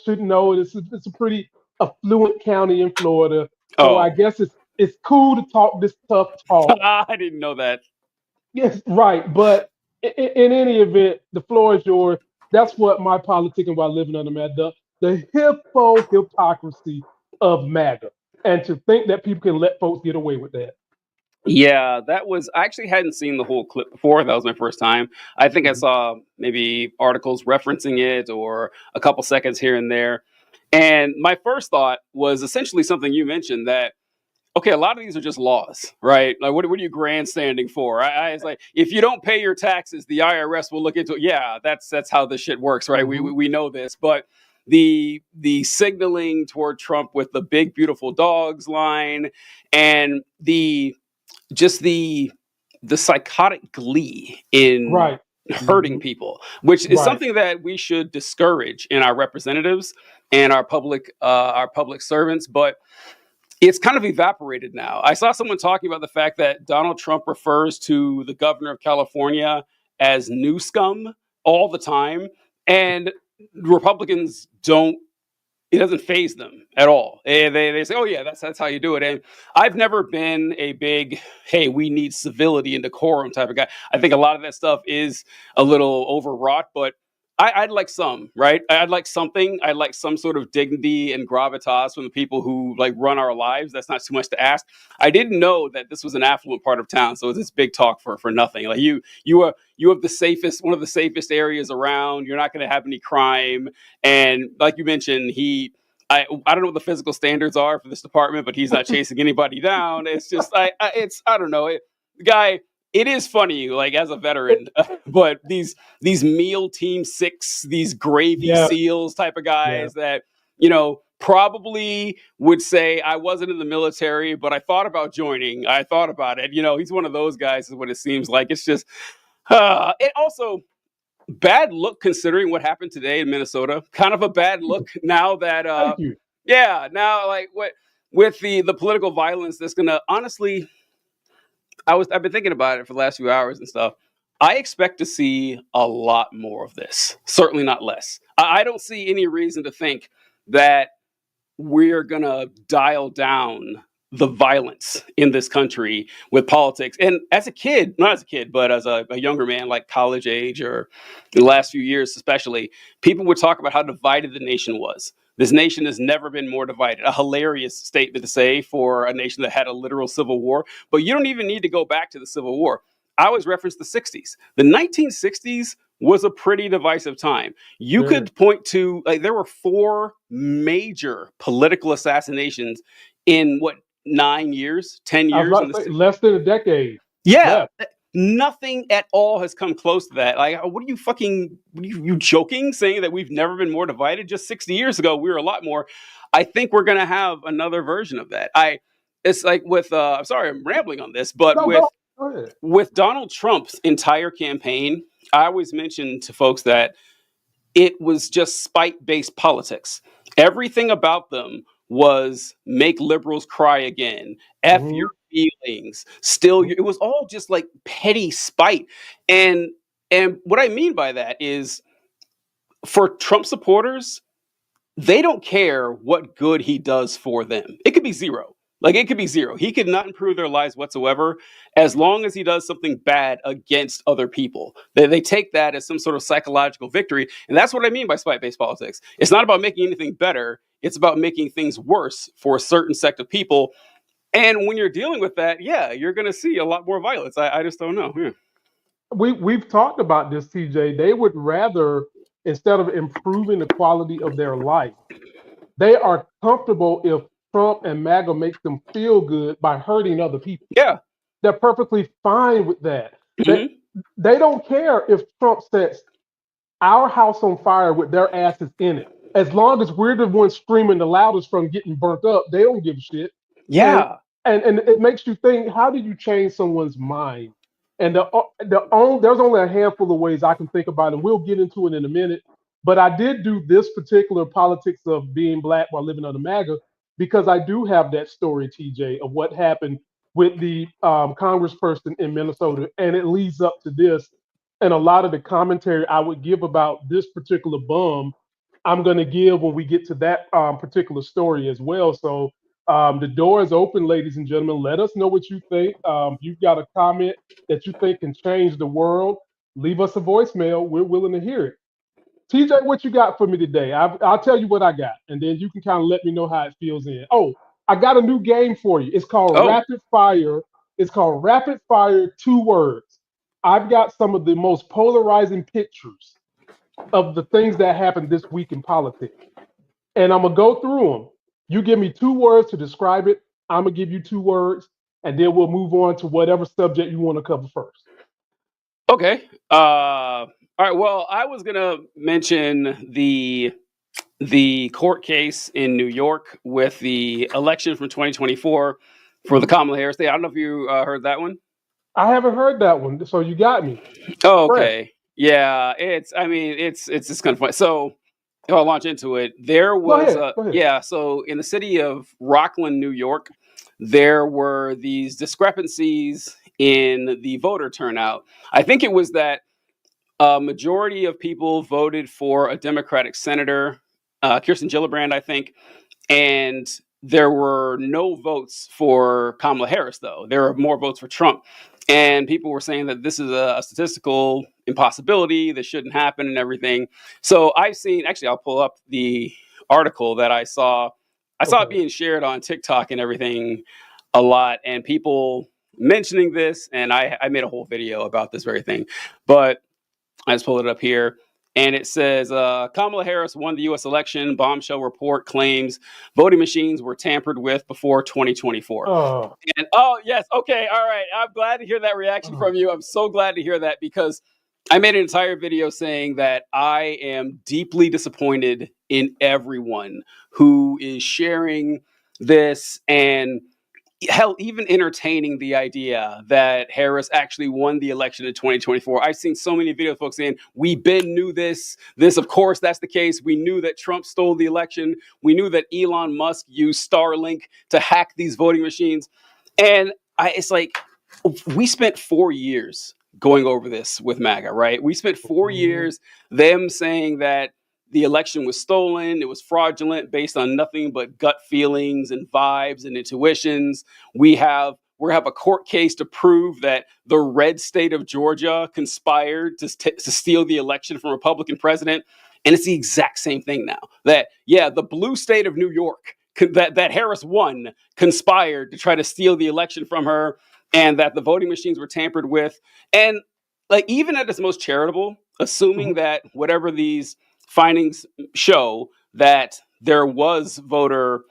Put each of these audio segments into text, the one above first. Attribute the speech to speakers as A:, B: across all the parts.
A: should know it's a pretty affluent county in Florida. So I
B: Oh,
A: guess it's cool to talk this tough talk.
B: I didn't know that.
A: Yes, right. But in any event, the floor is yours. That's what my politicking while living under MAGA, the hypocrisy of MAGA. And to think that people can let folks get away with that.
B: Yeah, that was. I actually hadn't seen the whole clip before. That was my first time. I think I
A: Mhm.
B: saw maybe articles referencing it or a couple seconds here and there. And my first thought was essentially something you mentioned that, okay, a lot of these are just laws, right? Like, what are you grandstanding for? I was like, if you don't pay your taxes, the IRS will look into it. Yeah, that's how this shit works, right? We
A: Mhm.
B: we know this, but the signaling toward Trump with the big beautiful dogs line and the psychotic glee in
A: Right.
B: hurting
A: Mhm.
B: people, which is
A: Right.
B: something that we should discourage in our representatives and our public servants, but it's kind of evaporated now. I saw someone talking about the fact that Donald Trump refers to the governor of California as new scum all the time, and Republicans don't. It doesn't phase them at all. They say, "Oh yeah, that's how you do it." And I've never been a big, "Hey, we need civility and decorum" type of guy. I think a lot of that stuff is a little overwrought, but I'd like some, right? I'd like something. I'd like some sort of dignity and gravitas from the people who like run our lives. That's not too much to ask. I didn't know that this was an affluent part of town, so it's this big talk for nothing. Like you have the safest, one of the safest areas around. You're not going to have any crime, and like you mentioned, I don't know what the physical standards are for this department, but he's not chasing anybody down. It's just I don't know. The guy, it is funny, like as a veteran, but these meal team six, these gravy
A: Yeah.
B: seals type of
A: Yeah.
B: guys that probably would say I wasn't in the military, but I thought about joining. I thought about it. He's one of those guys. Is what it seems like. It's just it also bad look considering what happened today in Minnesota. Kind of a bad look now that
A: Thank you.
B: yeah, now like what with the political violence that's gonna honestly I've been thinking about it for the last few hours and stuff. I expect to see a lot more of this. Certainly not less. I don't see any reason to think that we're gonna dial down the violence in this country with politics. And as a kid, not as a kid, but as a younger man, like college age or in the last few years, especially, people would talk about how divided the nation was. This nation has never been more divided. A hilarious statement to say for a nation that had a literal civil war, but you don't even need to go back to the Civil War. I always reference the 60s. The 1960s was a pretty divisive time. You
A: Very.
B: could point to like there were four major political assassinations in what 9 years, ten
A: I was
B: years in
A: about to
B: the
A: say less than a decade
B: yeah.
A: left.
B: Nothing at all has come close to that. Like, what are you fucking? You joking? Saying that we've never been more divided? Just 60 years ago, we were a lot more. I think we're gonna have another version of that. It's like with. I'm sorry, I'm rambling on this, but
A: No, go ahead.
B: with Donald Trump's entire campaign, I always mention to folks that it was just spite based politics. Everything about them was make liberals cry again, F your
A: Mhm.
B: feelings, it was all just like petty spite. And what I mean by that is for Trump supporters, they don't care what good he does for them. It could be zero. Like it could be zero. He could not improve their lives whatsoever as long as he does something bad against other people. They take that as some sort of psychological victory. And that's what I mean by spite based politics. It's not about making anything better, it's about making things worse for a certain sect of people. And when you're dealing with that, yeah, you're going to see a lot more violence. I just don't know. Yeah.
A: We've talked about this, TJ. They would rather, instead of improving the quality of their life, they are comfortable if Trump and MAGA makes them feel good by hurting other people.
B: Yeah.
A: They're perfectly fine with that. They
B: Hmm.
A: they don't care if Trump sets our house on fire with their asses in it. As long as we're the ones screaming the loudest from getting burnt up, they don't give a shit. And
B: Yeah.
A: and it makes you think, how do you change someone's mind? And there's only a handful of ways I can think about it. And we'll get into it in a minute. But I did do this particular politics of being black while living under MAGA because I do have that story, TJ, of what happened with the congressperson in Minnesota, and it leads up to this. And a lot of the commentary I would give about this particular bum, I'm going to give when we get to that particular story as well. So the door is open, ladies and gentlemen. Let us know what you think. If you've got a comment that you think can change the world, leave us a voicemail. We're willing to hear it. TJ, what you got for me today? I'll tell you what I got, and then you can kind of let me know how it feels in. Oh, I got a new game for you. It's called
B: Oh,
A: Rapid Fire. It's called Rapid Fire, 2 words. I've got some of the most polarizing pictures of the things that happened this week in politics, and I'm gonna go through them. You give me 2 words to describe it. I'm gonna give you 2 words, and then we'll move on to whatever subject you want to cover first.
B: okay. All right. Well, I was gonna mention the court case in New York with the election from 2024 for the
A: Mhm.
B: Kamala Harris thing. I don't know if you heard that one.
A: I haven't heard that one, so you got me
B: Oh,
A: fresh.
B: okay. Yeah, it's just kind of fun. So I'll launch into it. There
A: Go
B: was
A: ahead.
B: a
A: Go ahead.
B: yeah. So in the city of Rockland, New York, there were these discrepancies in the voter turnout. I think it was that a majority of people voted for a Democratic senator, Kirsten Gillibrand, I think, and there were no votes for Kamala Harris, though. There were more votes for Trump. And people were saying that this is a statistical impossibility, this shouldn't happen, and everything. So I've seen, actually, I'll pull up the article that I saw. I saw it
A: Okay.
B: being shared on TikTok and everything a lot, and people mentioning this. And I made a whole video about this very thing. But I just pulled it up here. And it says Kamala Harris won the U.S. election. Bombshell report claims voting machines were tampered with before 2024.
A: Uh,
B: And oh, yes. Okay. All right. I'm glad to hear that reaction
A: uh,
B: from you. I'm so glad to hear that because I made an entire video saying that I am deeply disappointed in everyone who is sharing this and hell, even entertaining the idea that Harris actually won the election in 2024. I've seen so many videos, folks saying, we been knew this. This, of course, that's the case. We knew that Trump stole the election. We knew that Elon Musk used Starlink to hack these voting machines. And it's like, we spent 4 years going over this with MAGA, right? We spent four
A: mhm.
B: years them saying that the election was stolen, it was fraudulent based on nothing but gut feelings and vibes and intuitions. We have a court case to prove that the red state of Georgia conspired to steal the election from a Republican president. And it's the exact same thing now. That, yeah, the blue state of New York that Harris won conspired to try to steal the election from her, and that the voting machines were tampered with. And like, even at its most charitable, assuming
A: Mhm.
B: that whatever these findings show that there was voter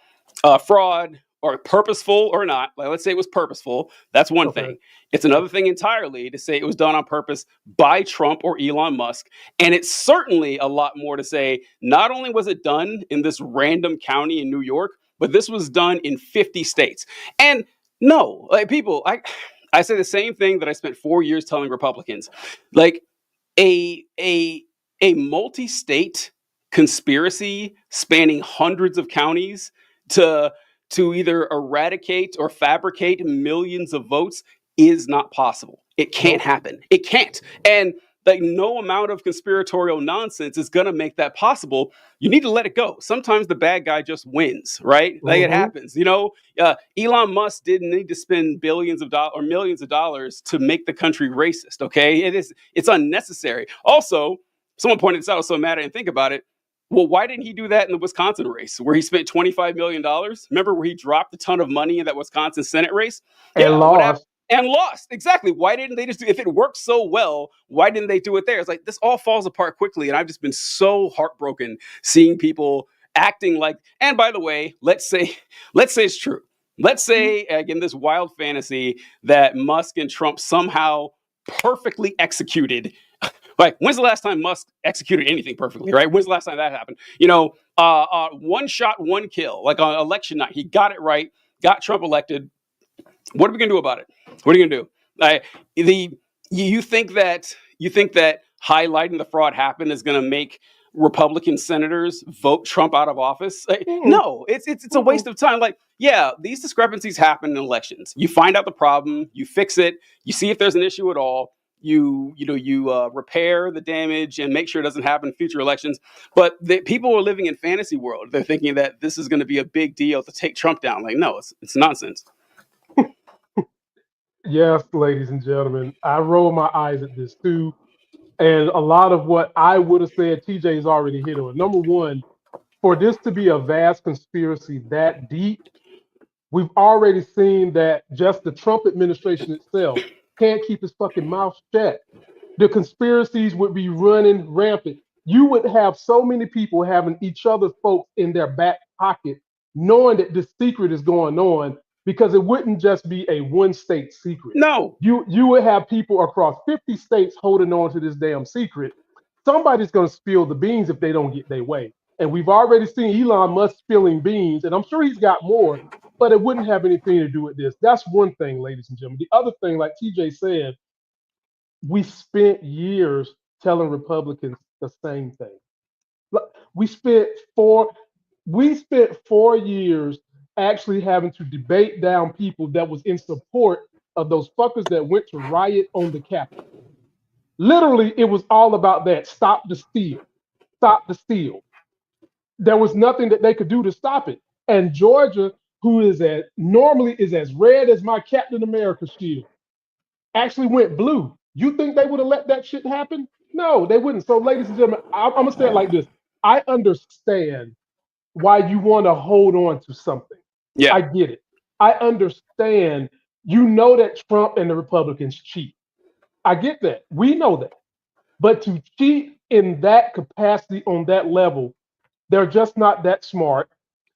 B: fraud, or purposeful or not. Like, let's say it was purposeful. That's one
A: Okay.
B: thing. It's another thing entirely to say it was done on purpose by Trump or Elon Musk. And it's certainly a lot more to say not only was it done in this random county in New York, but this was done in 50 states. And no, like, people, I say the same thing that I spent 4 years telling Republicans. Like, a a multi-state conspiracy spanning hundreds of counties to either eradicate or fabricate millions of votes is not possible. It can't
A: Nope.
B: happen. It can't. And like, no amount of conspiratorial nonsense is going to make that possible. You need to let it go. Sometimes the bad guy just wins, right? Like, it
A: Hmm.
B: happens. Elon Musk didn't need to spend billions of dollars or millions of dollars to make the country racist. Okay, it's unnecessary. Also, someone pointed this out. I was so mad I didn't think about it. Well, why didn't he do that in the Wisconsin race where he spent $25 million? Remember where he dropped a ton of money in that Wisconsin Senate race?
A: And
B: Yeah, what happened?
A: lost.
B: And lost. Exactly. Why didn't they just do, if it worked so well, why didn't they do it there? It's like, this all falls apart quickly. And I've just been so heartbroken seeing people acting like, and by the way, let's say it's true. Let's say, again, this wild fantasy that Musk and Trump somehow perfectly executed. Like, when's the last time Musk executed anything perfectly, right? When's the last time that happened? One shot, one kill. Like, on election night, he got it right, got Trump elected. What are we gonna do about it? What are you gonna do? The you think that highlighting the fraud happened is gonna make Republican senators vote Trump out of office?
A: Mm-mm.
B: No, it's a
A: Mm-mm.
B: waste of time. Like, yeah, these discrepancies happen in elections. You find out the problem, you fix it, you see if there's an issue at all. you repair the damage and make sure it doesn't happen in future elections. But people are living in fantasy world. They're thinking that this is going to be a big deal to take Trump down. Like, no, it's nonsense.
A: Yes, ladies and gentlemen, I roll my eyes at this too. And a lot of what I would have said, TJ's already hit on. Number one, for this to be a vast conspiracy that deep, we've already seen that just the Trump administration itself can't keep his fucking mouth shut. The conspiracies would be running rampant. You would have so many people having each other's folks in their back pocket, knowing that this secret is going on, because it wouldn't just be a one state secret.
B: No,
A: You would have people across 50 states holding on to this damn secret. Somebody's going to spill the beans if they don't get their way. And we've already seen Elon Musk spilling beans, and I'm sure he's got more, but it wouldn't have anything to do with this. That's one thing, ladies and gentlemen. The other thing, like TJ said, we spent years telling Republicans the same thing. We spent four we spent 4 years actually having to debate down people that was in support of those fuckers that went to riot on the Capitol. Literally, it was all about that. Stop the steal. Stop the steal. There was nothing that they could do to stop it. And Georgia, who is normally is as red as my Captain America shield, actually went blue. You think they would have let that shit happen? No, they wouldn't. So, ladies and gentlemen, I'm gonna say it like this: I understand why you want to hold on to something.
B: yeah,
A: I get it. I understand. You know that Trump and the Republicans cheat. I get that. We know that. But to cheat in that capacity on that level, they're just not that smart.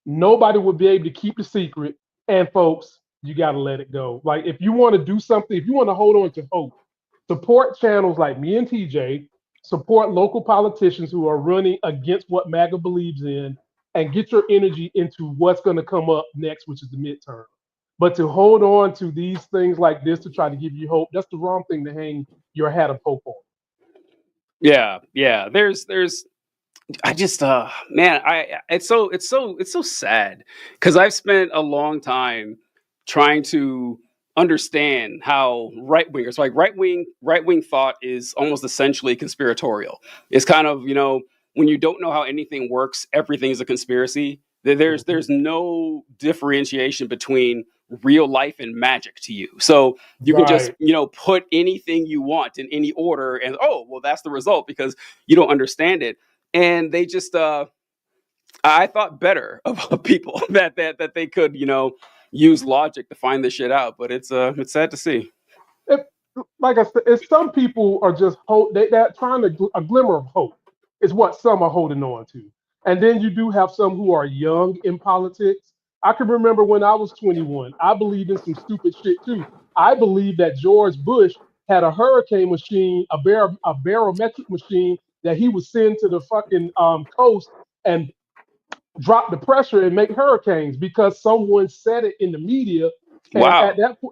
A: Nobody would be able to keep the secret. And folks, you got to let it go. Like, if you want to do something, if you want to hold on to hope, support channels like me and TJ, support local politicians who are running against what MAGA believes in, and get your energy into what's going to come up next, which is the midterm. But to hold on to these things like this to try to give you hope, that's the wrong thing to hang your hat of hope on.
B: yeah. There's I just man, it's so sad because I've spent a long time trying to understand how right wingers, like right wing thought is almost essentially conspiratorial. It's kind of, when you don't know how anything works, everything is a conspiracy. There's no differentiation between real life and magic to you. So you can just,
A: Right.
B: put anything you want in any order and, oh, well, that's the result because you don't understand it. And they just I thought better of people that they could, use logic to find this shit out, but it's sad to see.
A: It, like I said, it's some people are just hope. They're trying to a glimmer of hope is what some are holding on to, and then you do have some who are young in politics. I can remember when I was 21, I believed in some stupid shit too. I believed that George Bush had a hurricane machine, a barometric machine that he would send to the fucking coast and drop the pressure and make hurricanes because someone said it in the media. And
B: Wow.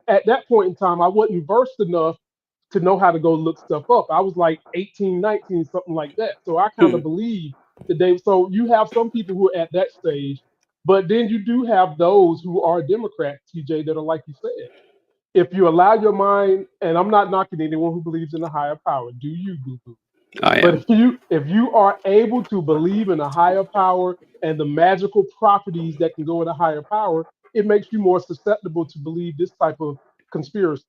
A: at that point in time, I wasn't versed enough to know how to go look stuff up. I was like 18, 19, something like that. So I kind
B: Hmm.
A: of believe that they. So you have some people who are at that stage, but then you do have those who are Democrats, TJ, that are like you said. If you allow your mind, and I'm not knocking anyone who believes in a higher power, do you, boo boo?
B: I
A: But
B: am.
A: if you are able to believe in a higher power and the magical properties that can go with a higher power, it makes you more susceptible to believe this type of conspiracy.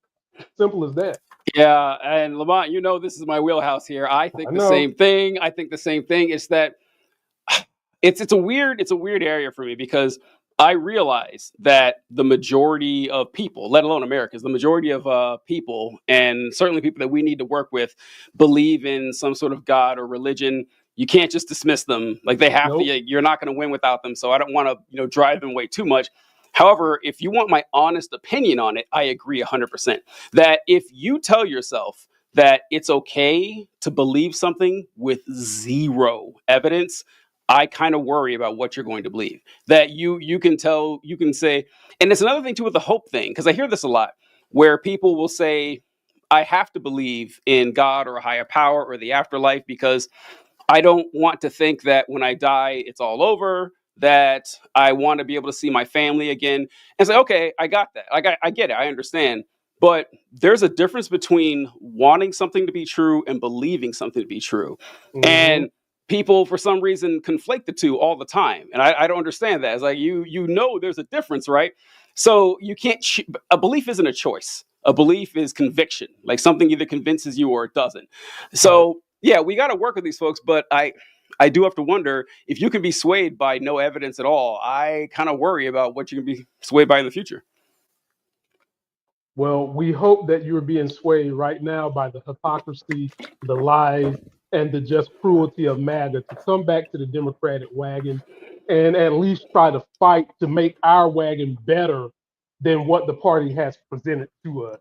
A: Simple as that.
B: Yeah, and Lamont, this is my wheelhouse here. I
A: I
B: think the
A: know.
B: same thing. I think the same thing. It's that it's a weird area for me because I realize that the majority of people, let alone Americans, the majority of people, and certainly people that we need to work with, believe in some sort of God or religion. You can't just dismiss them. Like they have to.
A: Nope.
B: You're not going to win without them. So I don't want to, drive them away too much. However, if you want my honest opinion on it, I agree 100% that if you tell yourself that it's okay to believe something with zero evidence, I kind of worry about what you're going to believe. That you can say, and it's another thing too with the hope thing, because I hear this a lot, where people will say, I have to believe in God or a higher power or the afterlife because I don't want to think that when I die, it's all over, that I want to be able to see my family again. And say, okay, I got that. I get it. I understand. but there's a difference between wanting something to be true and believing something to be true.
A: Mhm.
B: And people, for some reason, conflate the two all the time. And I don't understand that. It's like, you know, there's a difference, right? So you can't, a belief isn't a choice. A belief is conviction. Like something either convinces you or it doesn't. So yeah, we got to work with these folks, but I do have to wonder if you can be swayed by no evidence at all. I kind of worry about what you can be swayed by in the future.
A: Well, we hope that you're being swayed right now by the hypocrisy, the lies, and the just cruelty of MAGA to come back to the Democratic wagon and at least try to fight to make our wagon better than what the party has presented to us.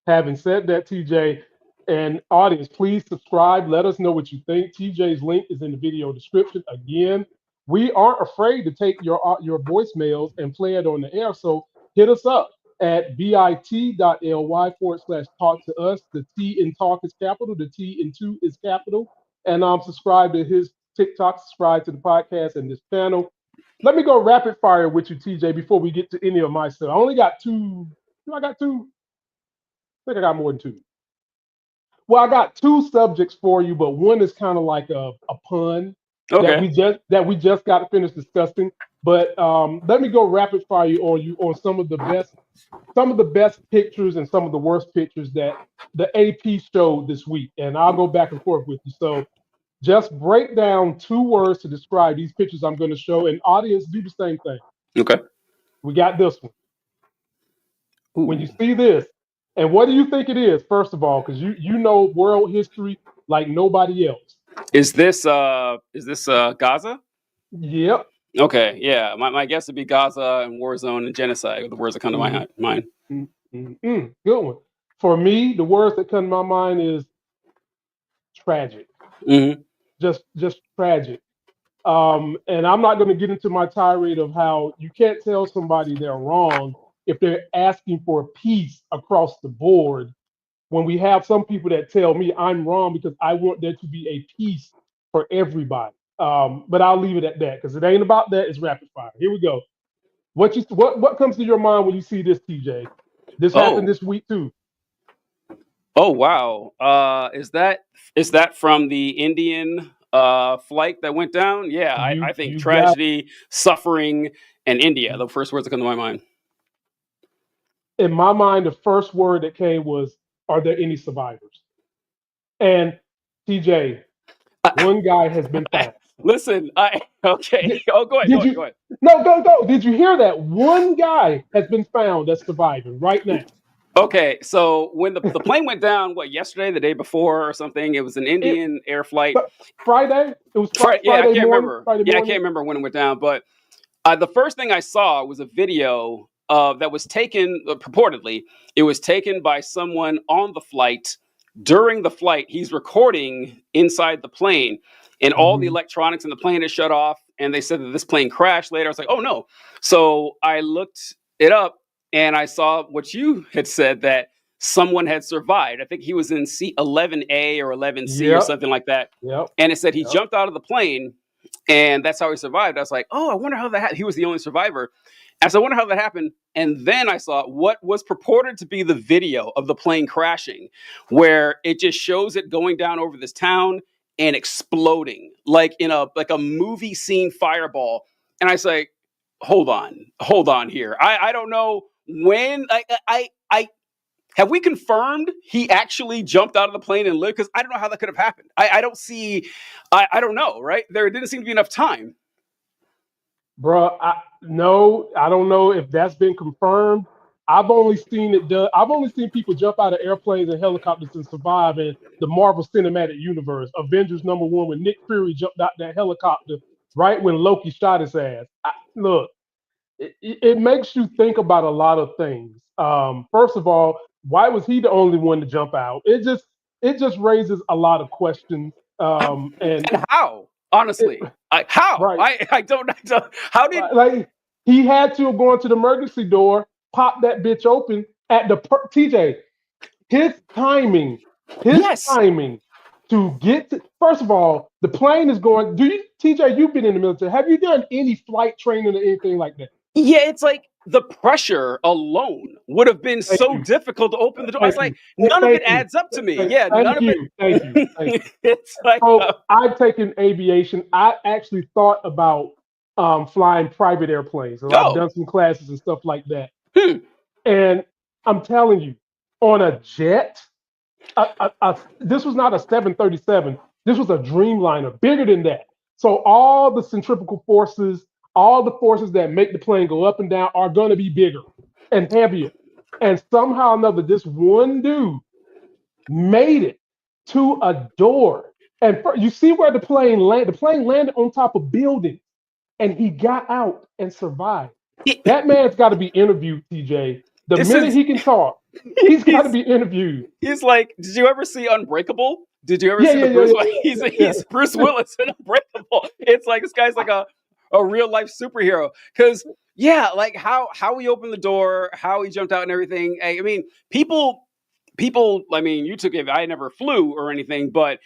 A: Having said that, TJ and audience, please subscribe. Let us know what you think. TJ's link is in the video description. Again, we aren't afraid to take your voicemails and play it on the air. So hit us up at bit.ly/talk to us. The T in talk is capital. The T in two is capital. And subscribe to his TikTok, subscribe to the podcast and this channel. Let me go rapid fire with you, TJ, before we get to any of my stuff. I only got two. I got two. I think I got more than two. Well, I got two subjects for you, but one is kind of like a pun that we just got to finish discussing. But let me go rapid fire you on some of the best pictures and some of the worst pictures that the AP showed this week, and I'll go back and forth with you. So just break down 2 words to describe these pictures I'm going to show, and audience, do the same thing.
B: Okay.
A: We got this one.
B: Ooh.
A: When you see this, and what do you think it is, first of all, because you know world history like nobody else.
B: Is this Gaza?
A: Yep.
B: Okay, yeah. My guess would be Gaza and war zone and genocide are the words that come to my mind.
A: Good one. For me, the words that come to my mind is tragic.
B: Mm-hmm.
A: Just tragic. And I'm not going to get into my tirade of how you can't tell somebody they're wrong if they're asking for peace across the board, when we have some people that tell me I'm wrong because I want there to be a peace for everybody. But I'll leave it at that because it ain't about that. It's rapid fire. Here we go. What comes to your mind when you see this, TJ? This happened this week too.
B: Oh wow! Is that from the Indian flight that went down? Yeah, I think tragedy, suffering, and India. The first words that come to my mind.
A: In my mind, the first word that came was, "Are there any survivors?" And TJ, one guy has been found.
B: Listen, okay. Go ahead.
A: No, go. Did you hear that? One guy has been found that's surviving right now.
B: Okay, so when the plane went down, yesterday, the day before or something, it was an Indian air flight.
A: Friday? It was Friday.
B: Yeah, I can't remember. I can't remember when it went down, but the first thing I saw was a video that was taken, purportedly, it was taken by someone on the flight. During the flight, he's recording inside the plane, and all the electronics in the plane is shut off, and they said that this plane crashed later. I was like, oh no. So I looked it up, and I saw what you had said, that someone had survived. I think he was in seat 11A or 11C or something like that.
A: Yep.
B: And it said he jumped out of the plane, and that's how he survived. I was like, oh, I wonder how that happened. He was the only survivor. And so I wonder how that happened. And then I saw what was purported to be the video of the plane crashing, where it just shows it going down over this town and exploding like in a movie scene fireball. And I say, hold on here. I don't know when I have we confirmed he actually jumped out of the plane and lived? Because I don't know how that could have happened. I don't see. I don't know. Right, there didn't seem to be enough time.
A: Bro, no, I don't know if that's been confirmed. I've only seen it done. I've only seen people jump out of airplanes and helicopters and survive in the Marvel Cinematic Universe. Avengers #1, when Nick Fury jumped out that helicopter right when Loki shot his ass. Look, it makes you think about a lot of things. First of all, why was he the only one to jump out? It just raises a lot of questions. And
B: how? Honestly, how? Right. I don't. How did
A: he had to have gone to the emergency door, pop that bitch open at the TJ? His timing to get to. First of all, the plane is going. TJ? You've been in the military. Have you done any flight training or anything like that?
B: Yeah, it's like the pressure alone would have been
A: Thank
B: so
A: you.
B: difficult to open the door. It's
A: Thank
B: like
A: you.
B: none of
A: Thank
B: it
A: you.
B: adds up to me.
A: Thank
B: Yeah, none
A: thank
B: of
A: you. Thank you. Thank
B: it.
A: you.
B: It's like,
A: So I've taken aviation. I actually thought about flying private airplanes, and I've
B: oh,
A: done some classes and stuff like that.
B: hmm,
A: And I'm telling you, on a jet, this was not a 737. This was a Dreamliner, bigger than that. So all the centrifugal forces, all the forces that make the plane go up and down are going to be bigger and heavier. And somehow or another, this one dude made it to a door. And you see where the plane landed? The plane landed on top of buildings, and he got out and survived. That man's got to be interviewed, TJ. The
B: this
A: minute
B: is
A: he can talk, he's got to
B: he's
A: be interviewed.
B: he's like. Did you ever see Unbreakable? Did you ever
A: Yeah,
B: see
A: yeah,
B: the
A: yeah,
B: Bruce?
A: yeah,
B: He's
A: yeah, yeah.
B: he's Bruce Willis in Unbreakable. It's like this guy's like a real life superhero. Because yeah, like how he opened the door, how he jumped out and everything. I mean, people. I mean, you took it. I never flew or anything, but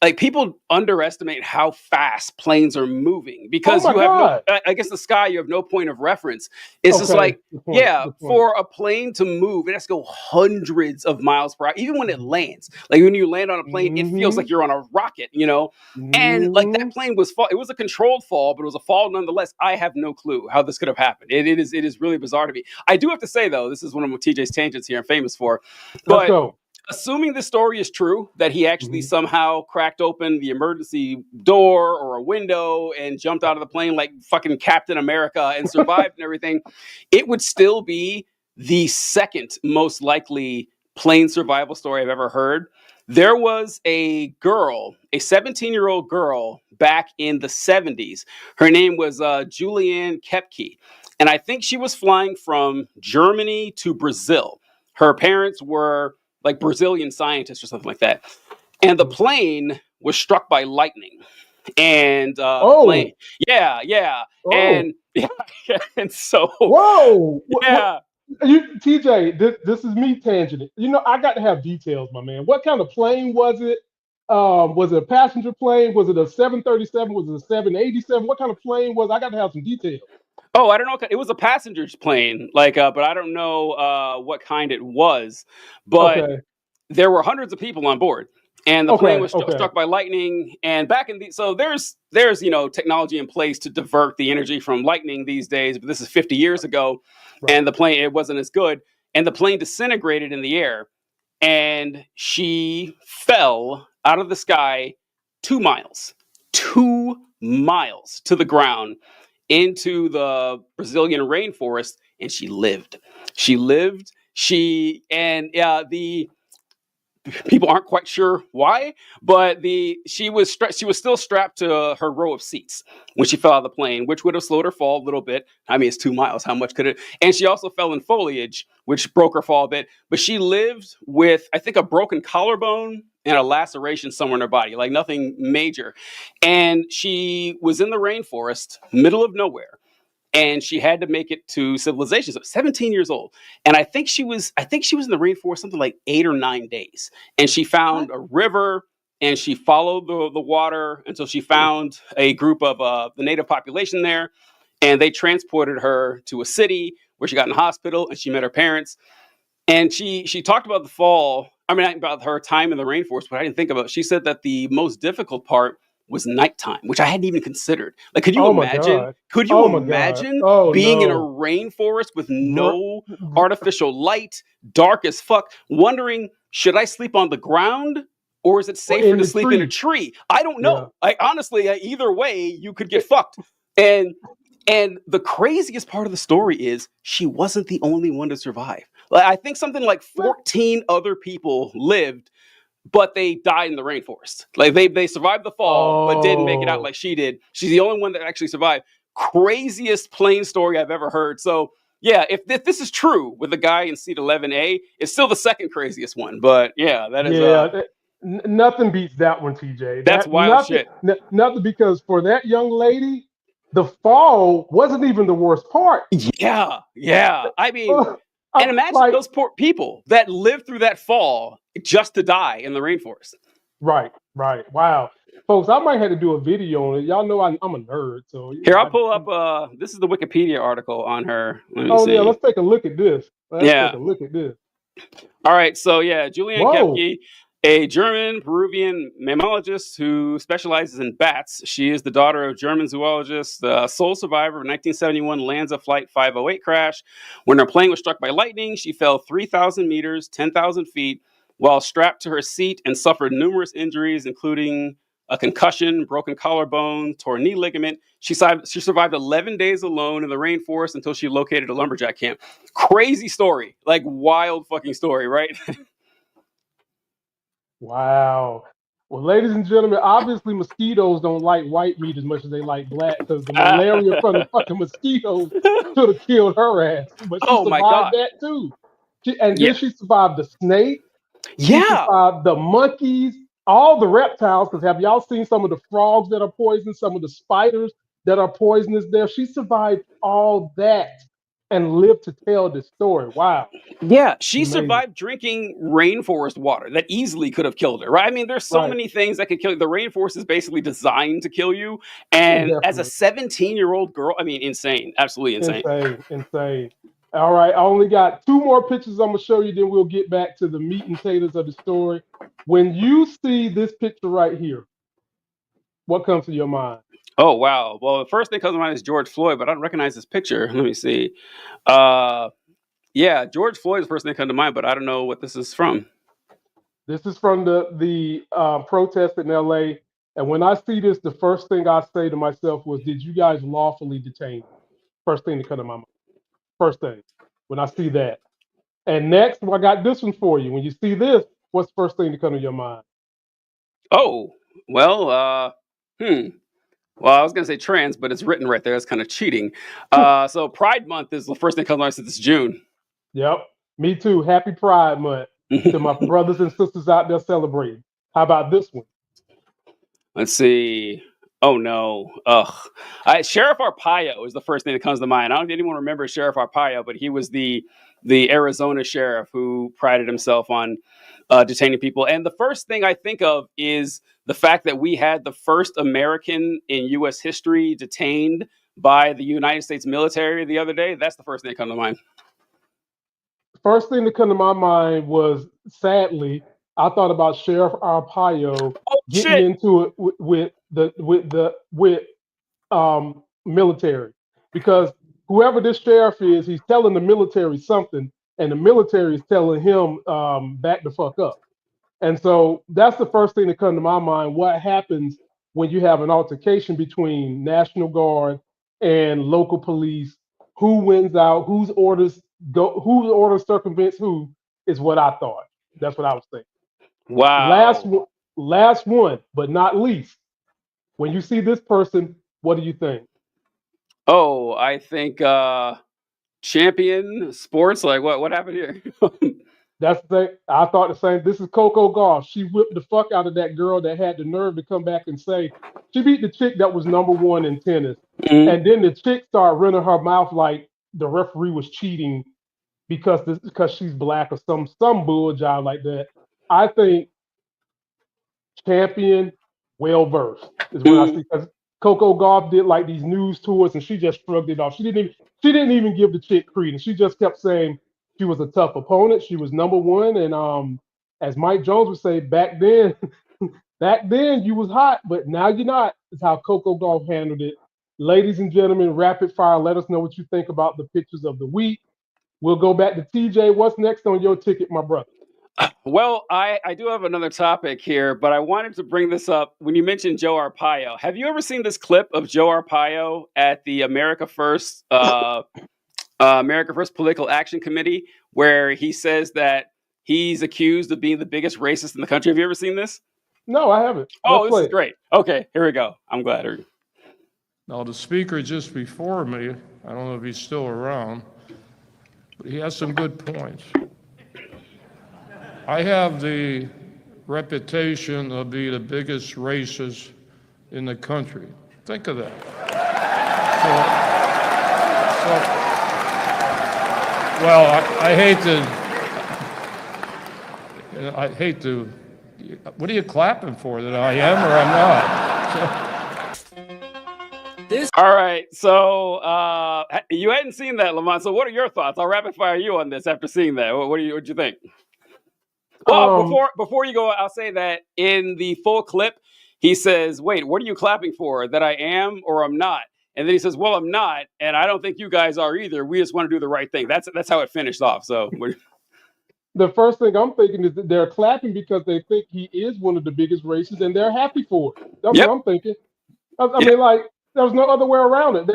B: like people underestimate how fast planes are moving
A: Oh
B: because
A: my
B: you have no,
A: God.
B: I guess the sky, you have no point of reference. It's just
A: Okay,
B: like,
A: good point.
B: yeah,
A: Good point.
B: for a plane to move, it has to go hundreds of miles per hour, even when it lands. Like when you land on a plane, it feels
A: Mm-hmm.
B: like you're on a rocket, you know? And like
A: Mm-hmm.
B: that plane was fall, it was a controlled fall, but it was a fall nonetheless. I have no clue how this could have happened. It is really bizarre to me. I do have to say though, this is one of TJ's tangents here I'm famous for,
A: Let's
B: but
A: go.
B: assuming the story is true that he actually
A: Mm-hmm.
B: somehow cracked open the emergency door or a window and jumped out of the plane like fucking Captain America and survived and everything, it would still be the second most likely plane survival story I've ever heard. There was a girl, a 17-year-old girl back in the 70s. Her name was Julianne Kepke. And I think she was flying from Germany to Brazil. Her parents were like Brazilian scientists or something like that. And the plane was struck by lightning. And the plane,
A: Oh,
B: yeah, yeah.
A: oh,
B: And yeah, and so,
A: whoa.
B: yeah.
A: TJ, this is me tangenting. You know, I got to have details, my man. What kind of plane was it? Was it a passenger plane? Was it a 737? Was it a 787? What kind of plane was it? I got to have some details.
B: Oh, I don't know. It was a passenger's plane, like, but I don't know what kind it was. But
A: Okay,
B: there were hundreds of people on board, and the plane
A: okay,
B: was
A: okay.
B: struck by lightning. And back in the so there's technology in place to divert the energy from lightning these days, but this is 50 years ago,
A: Right.
B: and the plane it wasn't as good, and the plane disintegrated in the air, and she fell out of the sky 2 miles, 2 miles to the ground into the Brazilian rainforest, and she lived. She lived. She and the people aren't quite sure why, but she was still strapped to her row of seats when she fell out of the plane, which would have slowed her fall a little bit. I mean, it's 2 miles. How much could it? And she also fell in foliage, which broke her fall a bit. But she lived with, I think, a broken collarbone and a laceration somewhere in her body, like nothing major. And she was in the rainforest, middle of nowhere, and she had to make it to civilization. So 17 years old, and I think she was in the rainforest something like 8 or 9 days, and she
A: What?
B: found a river. And she followed the water until she found a group of the native population there, and they transported her to a city where she got in the hospital and she met her parents. And she talked about the fall. I mean, about her time in the rainforest, but I didn't think about. She said that the most difficult part was nighttime, which I hadn't even considered. Like, could you
A: Oh my
B: imagine?
A: God.
B: Could you
A: Oh my God.
B: imagine
A: Oh
B: being in a
A: no.
B: rainforest with
A: R-
B: no artificial light, dark as fuck, wondering should I sleep on the ground or is it
A: or
B: safer
A: in
B: to
A: the
B: sleep in a
A: tree.
B: tree? I don't
A: Yeah.
B: know. I honestly, either way, you could get fucked. And and the craziest part of the story is she wasn't the only one to survive. Like, I think something like
A: Well,
B: 14 other people lived, but they died in the rainforest. Like they survived the fall, but didn't make it out
A: oh,
B: like she did. She's the only one that actually survived. Craziest plane story I've ever heard. So yeah, if this is true with the guy in seat 11A, it's still the second craziest one. But yeah, that is
A: yeah. Nothing beats that one, TJ.
B: that's
A: That
B: wild
A: nothing,
B: shit.
A: nothing because for that young lady, the fall wasn't even the worst part.
B: Yeah, yeah. I mean,
A: Uh,
B: and imagine
A: like,
B: those poor people that lived through that fall just to die in the rainforest.
A: right, right. Wow. Folks, I might have to do a video on it. Y'all know I'm a nerd, so
B: Here, I'll pull up. This is the Wikipedia article on her. Let me see.
A: yeah, let's take a look at this.
B: Yeah. All right. So yeah, Julianne
A: Whoa.
B: Kepke, a German Peruvian mammologist who specializes in bats. She is the daughter of German zoologist, the sole survivor of 1971 Lanza Flight 508 crash. When her plane was struck by lightning, she fell 3,000 meters, 10,000 feet, while strapped to her seat and suffered numerous injuries, including a concussion, broken collarbone, torn knee ligament. She survived 11 days alone in the rainforest until she located a lumberjack camp. Crazy story, like wild fucking story, right?
A: Wow. Well, ladies and gentlemen, obviously mosquitoes don't like white meat as much as they like black, because the malaria from the fucking mosquitoes could have killed her ass. But she survived that too. Then she survived the snake. She survived the monkeys, all the reptiles. Because have y'all seen some of the frogs that are poisonous, some of the spiders that are poisonous there? She survived all that and lived to tell this story. Wow.
B: Yeah, she survived drinking rainforest water that easily could have killed her, right? I mean, there's so many things that could kill you. The rainforest is basically designed to kill you. And as a 17-year-old girl, I mean, insane. Absolutely insane.
A: Insane. All right, I only got 2 more pictures I'm going to show you, then we'll get back to the meat and potatoes of the story. When you see this picture right here, what comes to your mind?
B: Oh, wow. Well, the first thing that comes to mind is George Floyd, but I don't recognize this picture. Let me see. Yeah, George Floyd is the first thing that comes to mind, but I don't know what this is from.
A: This is from the protest in LA. And when I see this, the first thing I say to myself was, did you guys lawfully detain? First thing to come to my mind. First thing, when I see that. And next, I got this one for you. When you see this, what's the first thing to come to your mind?
B: Oh, well, well, I was going to say trans, but it's written right there. That's kind of cheating. So Pride Month is the first thing that comes to mind since it's June.
A: Yep, me too. Happy Pride Month to my brothers and sisters out there celebrating. How about this one?
B: Let's see. Oh, no. Sheriff Arpaio is the first thing that comes to mind. I don't think anyone remembers Sheriff Arpaio, but he was the Arizona sheriff who prided himself on detaining people. And the first thing I think of is the fact that we had the first American in U.S. history detained by the United States military the other day. That's the first thing that comes to mind.
A: First thing that come to my mind was, sadly, I thought about Sheriff Arpaio getting into it with military, because whoever this sheriff is, he's telling the military something, and the military is telling him back the fuck up. And so that's the first thing that comes to my mind. What happens when you have an altercation between National Guard and local police? Who wins out? Whose orders circumvents who is what I thought. That's what I was thinking.
B: Wow.
A: Last one, but not least. When you see this person, what do you think?
B: Oh, I think Champion Sports. Like what happened here?
A: That's the thing. I thought the same. This is Coco Gauff. She whipped the fuck out of that girl that had the nerve to come back and say she beat the chick that was #1 in tennis.
B: Mm-hmm.
A: And then the chick started running her mouth like the referee was cheating because she's black or some bull job like that. I think Champion, well versed is what I see, because Coco Gauff did like these news tours and she just shrugged it off. She didn't even give the chick credence. She just kept saying she was a tough opponent. She was #1, and as Mike Jones would say, back then you was hot, but now you're not. Is how Coco Gauff handled it. Ladies and gentlemen, rapid fire. Let us know what you think about the pictures of the week. We'll go back to TJ. What's next on your ticket, my brother?
B: Well, I do have another topic here, but I wanted to bring this up when you mentioned Joe Arpaio. Have you ever seen this clip of Joe Arpaio at the America First Political Action Committee, where he says that he's accused of being the biggest racist in the country? Have you ever seen this?
A: No, I haven't.
B: Oh, this is great. Okay, here we go. I'm glad.
C: Now, the speaker just before me, I don't know if he's still around, but he has some good points. I have the reputation of being the biggest racist in the country. Think of that. I hate to What are you clapping for, that I am or I'm not?
B: All right. So you hadn't seen that, Lamont. So what are your thoughts? I'll rapid fire you on this after seeing that. What do you think? Well, before you go, I'll say that in the full clip, he says, "Wait, what are you clapping for? That I am or I'm not?" And then he says, "Well, I'm not, and I don't think you guys are either. We just want to do the right thing." That's how it finished off. So
A: The first thing I'm thinking is that they're clapping because they think he is one of the biggest racists, and they're happy for it. That's
B: Yep.
A: what I'm thinking. I mean, like, there's no other way around it.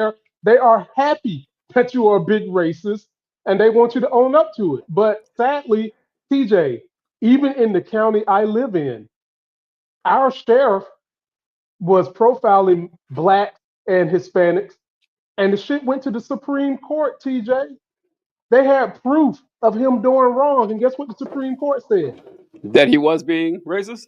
A: They are happy that you are a big racist, and they want you to own up to it. But sadly, TJ, even in the county I live in, our sheriff was profiling blacks and Hispanics, and the shit went to the Supreme Court, TJ. They had proof of him doing wrong, and guess what the Supreme Court said?
B: that he was being racist.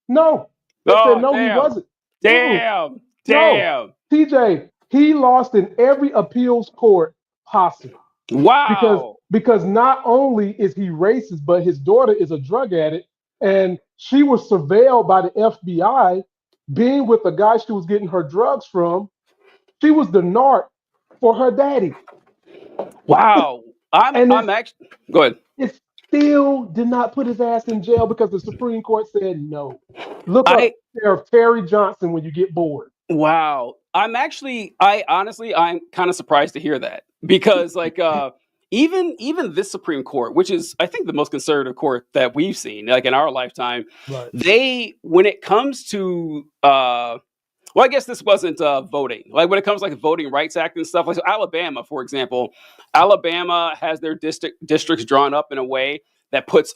A: No. They
B: Oh,
A: said no,
B: damn.
A: he wasn't.
B: Damn.
A: No. TJ, he lost in every appeals court possible.
B: Wow.
A: Because not only is he racist, but his daughter is a drug addict, and she was surveilled by the FBI being with the guy she was getting her drugs from. She was the narc for her daddy.
B: Wow. I'm actually go ahead.
A: It still did not put his ass in jail because the Supreme Court said no. Look up Sheriff Terry Johnson when you get bored.
B: Wow. I'm kind of surprised to hear that, because like even this Supreme Court, which is I think the most conservative court that we've seen like in our lifetime,
A: Right.
B: they when it comes to well, I guess this wasn't voting. Like when it comes to like the Voting Rights Act and stuff, like so Alabama, for example, Alabama has their districts drawn up in a way that puts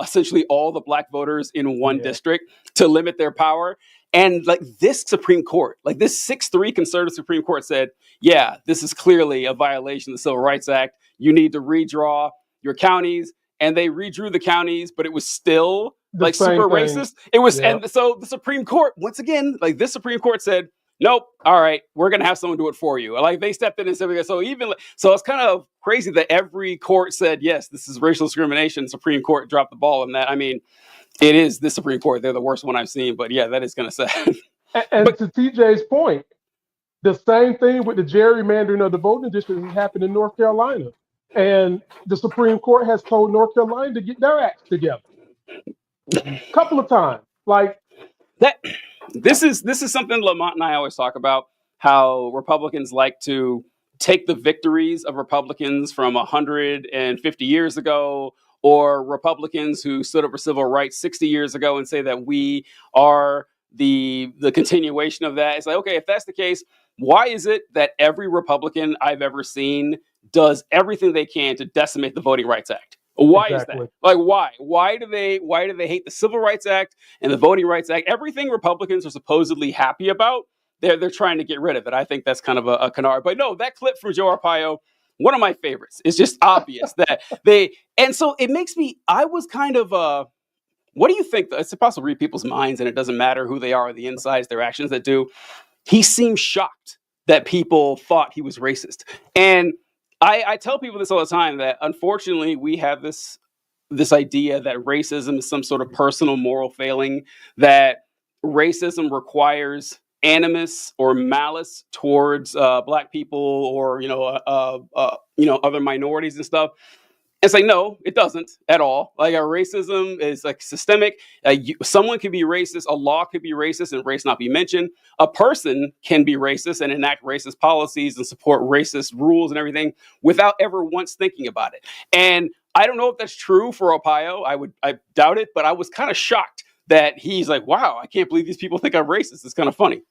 B: essentially all the black voters in one district to limit their power. And like this Supreme Court, like this 6-3 conservative Supreme Court said, yeah, this is clearly a violation of the Civil Rights Act. You need to redraw your counties. And they redrew the counties, but it was still like super racist. It was, and so the Supreme Court, once again, like this Supreme Court said, nope, all right, we're gonna have someone do it for you. Like they stepped in and said, so it's kind of crazy that every court said, yes, this is racial discrimination. Supreme Court dropped the ball on that. I mean, it is the Supreme Court. They're the worst one I've seen, but yeah, that is kind of sad.
A: And to TJ's point, the same thing with the gerrymandering of the voting district has happened in North Carolina. And the Supreme Court has told North Carolina to get their acts together a couple of times. Like
B: that. This is something Lamont and I always talk about, how Republicans like to take the victories of Republicans from 150 years ago, or Republicans who stood up for civil rights 60 years ago, and say that we are the continuation of that. It's like, okay, if that's the case, why is it that every Republican I've ever seen does everything they can to decimate the Voting Rights Act? Why is that? Like, why? Why do they hate the Civil Rights Act and the Voting Rights Act? Everything Republicans are supposedly happy about, they're trying to get rid of it. I think that's kind of a canard. But no, that clip from Joe Arpaio, one of my favorites. It's just obvious that and so it makes me, I was kind of, what do you think? It's impossible to read people's minds, and it doesn't matter who they are, the insides, their actions that do. He seemed shocked that people thought he was racist. And I tell people this all the time, that unfortunately we have this idea that racism is some sort of personal moral failing, that racism requires animus or malice towards black people or other minorities and stuff. It's like, no, it doesn't at all. Like, our racism is like systemic. Someone can be racist, a law could be racist and race not be mentioned. A person can be racist and enact racist policies and support racist rules and everything without ever once thinking about it. And I don't know if that's true for Arpaio. I doubt it, but I was kind of shocked that he's like, wow, I can't believe these people think I'm racist. It's kind of funny.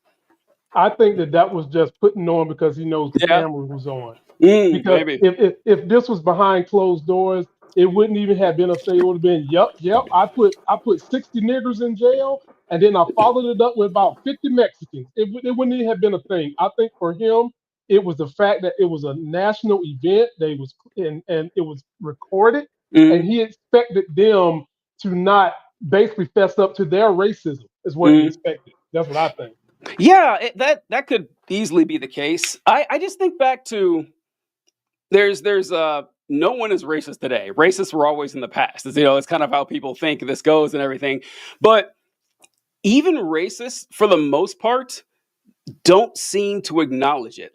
A: I think that was just putting on because he knows the camera was on. Because
B: maybe.
A: if this was behind closed doors, it wouldn't even have been a thing. It would have been, yep. I put 60 niggers in jail, and then I followed it up with about 50 Mexicans. It wouldn't even have been a thing. I think for him, it was the fact that it was a national event. And it was recorded, and he expected them to not basically fess up to their racism. Is what he expected. That's what I think.
B: Yeah, that could easily be the case. I just think back to there's no one is racist today. Racists were always in the past. It's kind of how people think this goes and everything. But even racists, for the most part, don't seem to acknowledge it.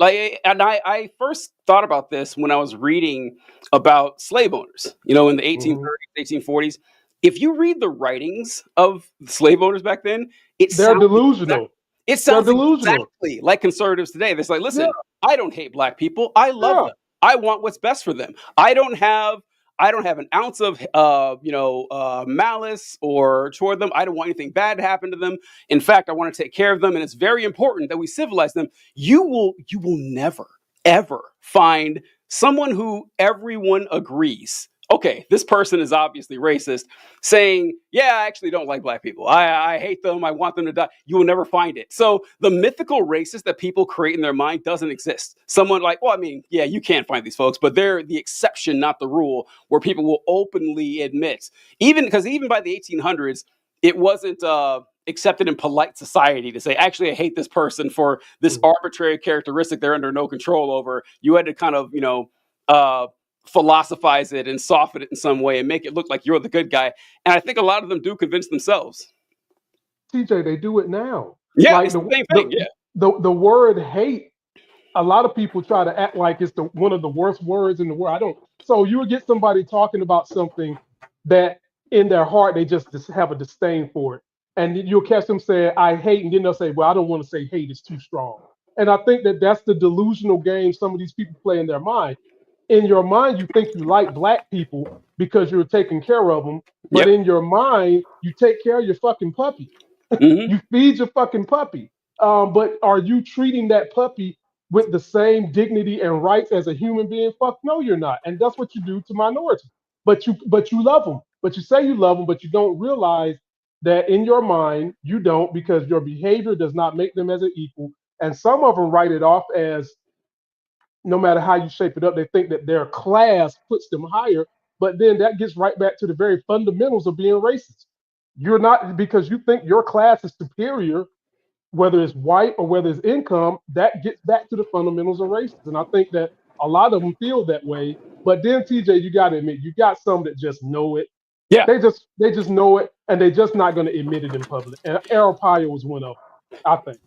B: And I first thought about this when I was reading about slave owners, in the 1830s, 1840s. If you read the writings of slave owners back then,
A: they're delusional.
B: It sounds exactly like conservatives today. They're like, listen, I don't hate black people. I love them. I want what's best for them. I don't have an ounce of malice or toward them. I don't want anything bad to happen to them. In fact, I want to take care of them, and it's very important that we civilize them. You will never ever find someone who everyone agrees, okay, this person is obviously racist, saying, yeah, I actually don't like black people. I hate them. I want them to die. You will never find it. So the mythical racist that people create in their mind doesn't exist. Someone like, you can't find these folks, but they're the exception, not the rule, where people will openly admit, even by the 1800s, it wasn't accepted in polite society to say, actually, I hate this person for this arbitrary characteristic they're under no control over. You had to kind of, philosophize it and soften it in some way and make it look like you're the good guy. And I think a lot of them do convince themselves.
A: TJ, they do it now.
B: Yeah, it's the same thing.
A: The word hate, a lot of people try to act like it's one of the worst words in the world. So you would get somebody talking about something that in their heart, they just have a disdain for it. And you'll catch them saying, I hate, and then they'll say, well, I don't want to say hate, it's too strong. And I think that's the delusional game some of these people play in their mind. In your mind, you think you like black people because you're taking care of them. But in your mind, you take care of your fucking puppy. You feed your fucking puppy. But are you treating that puppy with the same dignity and rights as a human being? Fuck no, you're not. And that's what you do to minorities. But you love them. But you say you love them, but you don't realize that in your mind, you don't, because your behavior does not make them as an equal. And some of them write it off as, no matter how you shape it up, they think that their class puts them higher. But then that gets right back to the very fundamentals of being racist. You're not, because you think your class is superior, whether it's white or whether it's income, that gets back to the fundamentals of racism. And I think that a lot of them feel that way. But then, TJ, you got to admit, you got some that just know it.
B: Yeah.
A: They just know it, and they're just not going to admit it in public. And Arpaio was one of them, I think.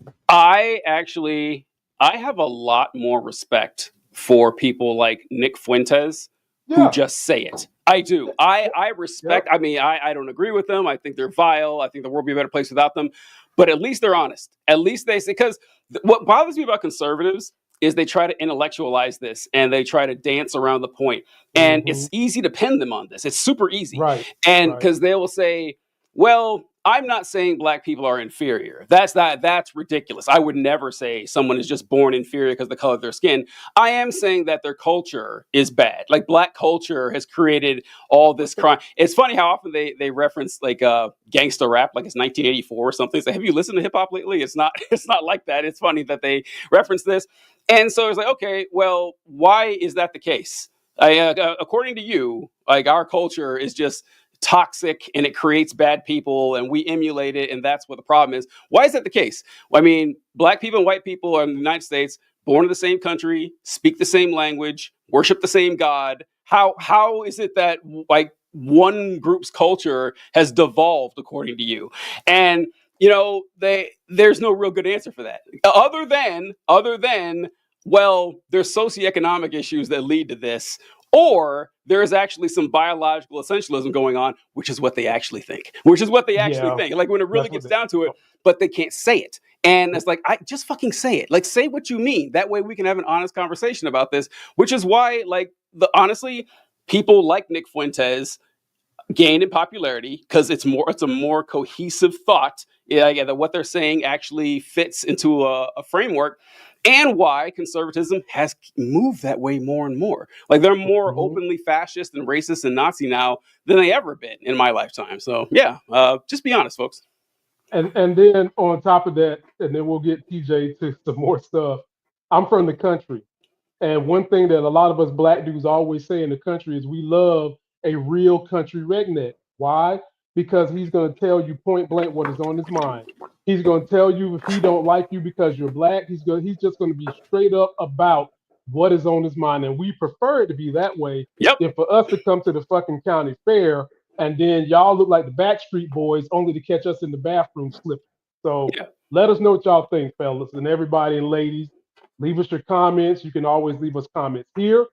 B: I have a lot more respect for people like Nick Fuentes who just say it. I do. I respect. I mean, I don't agree with them. I think they're vile. I think the world would be a better place without them. But at least they're honest. At least they say, because what bothers me about conservatives is they try to intellectualize this and they try to dance around the point. And it's easy to pin them on this. It's super easy.
A: Right.
B: And because they will say, well, I'm not saying black people are inferior. That's ridiculous. I would never say someone is just born inferior because of the color of their skin. I am saying that their culture is bad. Like, black culture has created all this crime. It's funny how often they reference like gangsta rap, like it's 1984 or something. So have you listened to hip hop lately? It's not like that. It's funny that they reference this. And so it's like, okay, well, why is that the case? According to you, like, our culture is just toxic and it creates bad people and we emulate it, and that's what the problem is. Why is that the case? Well, I mean, black people and white people are in the United States, born in the same country, speak the same language, worship the same God. How is it that, like, one group's culture has devolved according to you? And there's no real good answer for that, other than well, there's socioeconomic issues that lead to this, or there is actually some biological essentialism going on, which is what they actually think. Like, when it really gets down to it, but they can't say it. And it's like, I just fucking say it. Like, say what you mean. That way we can have an honest conversation about this, which is why, like, honestly, people like Nick Fuentes gain in popularity because it's a more cohesive thought. That what they're saying actually fits into a framework. And why conservatism has moved that way more and more. Like, they're more openly fascist and racist and Nazi now than they ever been in my lifetime. So yeah, just be honest, folks.
A: And then on top of that, and then we'll get TJ to some more stuff. I'm from the country, and one thing that a lot of us black dudes always say in the country is we love a real country redneck. Why? Because he's going to tell you point blank what is on his mind. He's going to tell you if he don't like you because you're black. He's just going to be straight up about what is on his mind. And we prefer it to be that way
B: Yep.
A: than for us to come to the fucking county fair and then y'all look like the Backstreet Boys only to catch us in the bathroom slipping. So
B: Yeah.
A: let us know what y'all think, fellas, and everybody and ladies. Leave us your comments. You can always leave us comments here.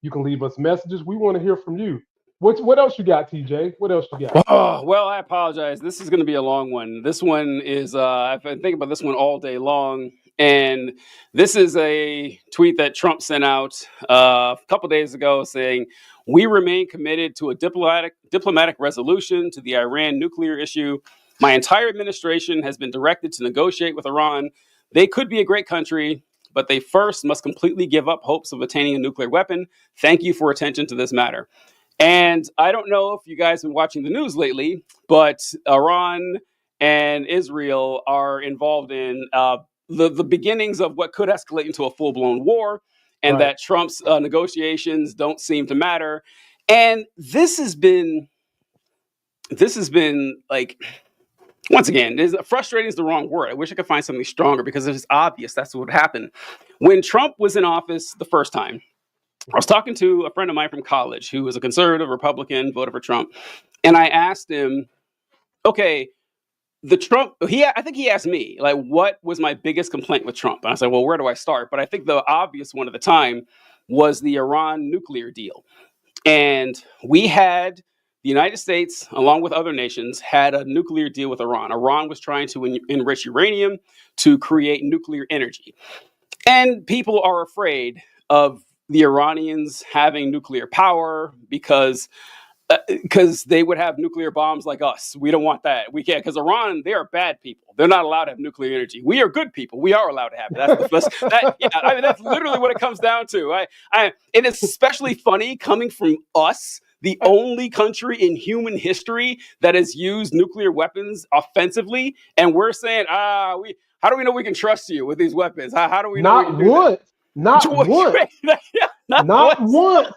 A: You can leave us messages. We want to hear from you. What else you got, TJ? What else you got?
B: Oh, well, I apologize. This is going to be a long one. This one is, I've been thinking about this one all day long. And this is a tweet that Trump sent out a couple days ago saying, "We remain committed to a diplomatic resolution to the Iran nuclear issue. My entire administration has been directed to negotiate with Iran. They could be a great country, but they first must completely give up hopes of attaining a nuclear weapon. Thank you for attention to this matter." And I don't know if you guys have been watching the news lately, but Iran and Israel are involved in the beginnings of what could escalate into a full-blown war, and
A: Right.
B: that Trump's negotiations don't seem to matter. And this has been like, once again, frustrating is the wrong word. I wish I could find something stronger because it's obvious that's what happened. When Trump was in office the first time, I was talking to a friend of mine from college who was a conservative Republican, voted for Trump. And I asked him, okay, I think he asked me, like, what was my biggest complaint with Trump? And I said, well, where do I start? But I think the obvious one at the time was the Iran nuclear deal. And we had, the United States, along with other nations, had a nuclear deal with Iran. Iran was trying to enrich uranium to create nuclear energy. And people are afraid of the Iranians having nuclear power because they would have nuclear bombs like us. We don't want that. We can't, because Iran, they are bad people. They're not allowed to have nuclear energy. We are good people. We are allowed to have it. That's literally what it comes down to. And it's especially funny coming from us, the only country in human history that has used nuclear weapons offensively, and we're saying, how do we know we can trust you with these weapons? How do we know we
A: Not
B: can do
A: once. Not
B: that?
A: once.
B: Yeah,
A: Not once.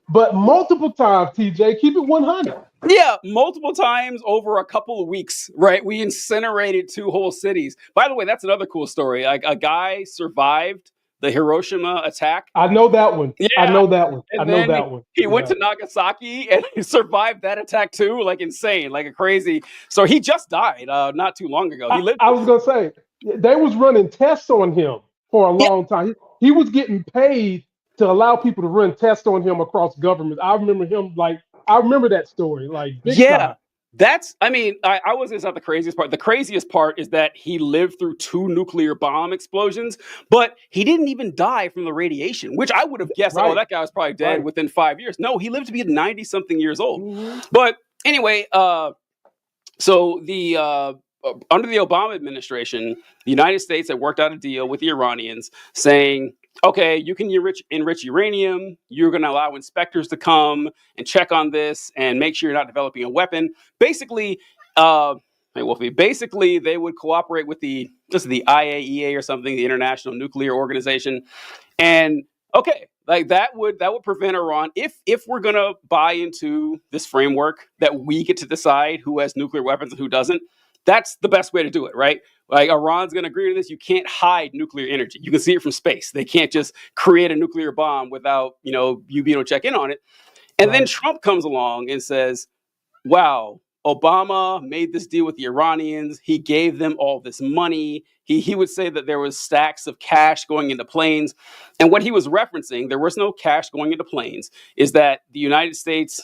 A: But multiple times, TJ. Keep it 100.
B: Yeah, multiple times over a couple of weeks, right? We incinerated 2 whole cities. By the way, that's another cool story. Like, a guy survived the Hiroshima attack.
A: I know that one.
B: Yeah.
A: I know that one.
B: And
A: I know
B: then
A: that one.
B: he went to Nagasaki and he survived that attack too, like insane, like a crazy. So he just died not too long ago. He lived.
A: I was gonna say they was running tests on him for a long time. He was getting paid to allow people to run tests on him across government. I remember him I remember that story big time.
B: I was it's not the craziest part. The craziest part is that he lived through 2 nuclear bomb explosions, but he didn't even die from the radiation, which I would have guessed,
A: Right.
B: oh, that guy was probably dead within 5 years. No, he lived to be 90-something years old.
A: Mm-hmm.
B: But anyway, so the under the Obama administration, the United States had worked out a deal with the Iranians saying, okay, you can enrich uranium. You're going to allow inspectors to come and check on this and make sure you're not developing a weapon. Basically, they would cooperate with the IAEA or something, the International Nuclear Organization. And okay, like that would prevent Iran, if we're going to buy into this framework that we get to decide who has nuclear weapons and who doesn't. That's the best way to do it, right? Like, Iran's going to agree to this. You can't hide nuclear energy. You can see it from space. They can't just create a nuclear bomb without, you being able to check in on it. And then Trump comes along and says, wow, Obama made this deal with the Iranians. He gave them all this money. He would say that there was stacks of cash going into planes. And what he was referencing, there was no cash going into planes, is that the United States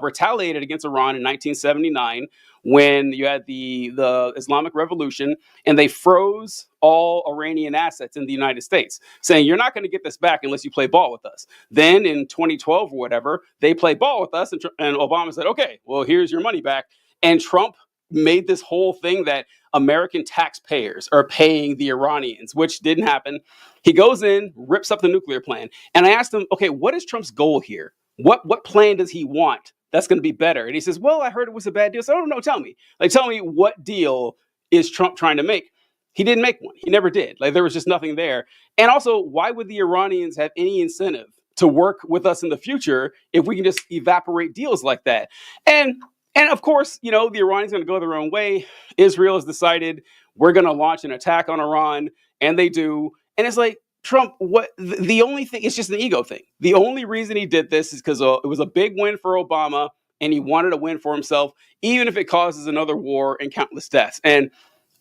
B: retaliated against Iran in 1979 when you had the Islamic Revolution, and they froze all Iranian assets in the United States, saying, you're not going to get this back unless you play ball with us. Then in 2012 or whatever, they played ball with us, and Obama said, okay, well, here's your money back. And Trump made this whole thing that American taxpayers are paying the Iranians, which didn't happen. He goes in, rips up the nuclear plan. And I asked him, okay, what is Trump's goal here? What plan does he want that's going to be better? And he says, well, I heard it was a bad deal. So, no, tell me. Tell me, what deal is Trump trying to make? He didn't make one. He never did. There was just nothing there. And also, why would the Iranians have any incentive to work with us in the future if we can just evaporate deals like that? And of course, the Iranians are going to go their own way. Israel has decided we're going to launch an attack on Iran, and they do. And it's like, Trump, what the only thing, it's just an ego thing. The only reason he did this is because it was a big win for Obama and he wanted a win for himself, even if it causes another war and countless deaths. And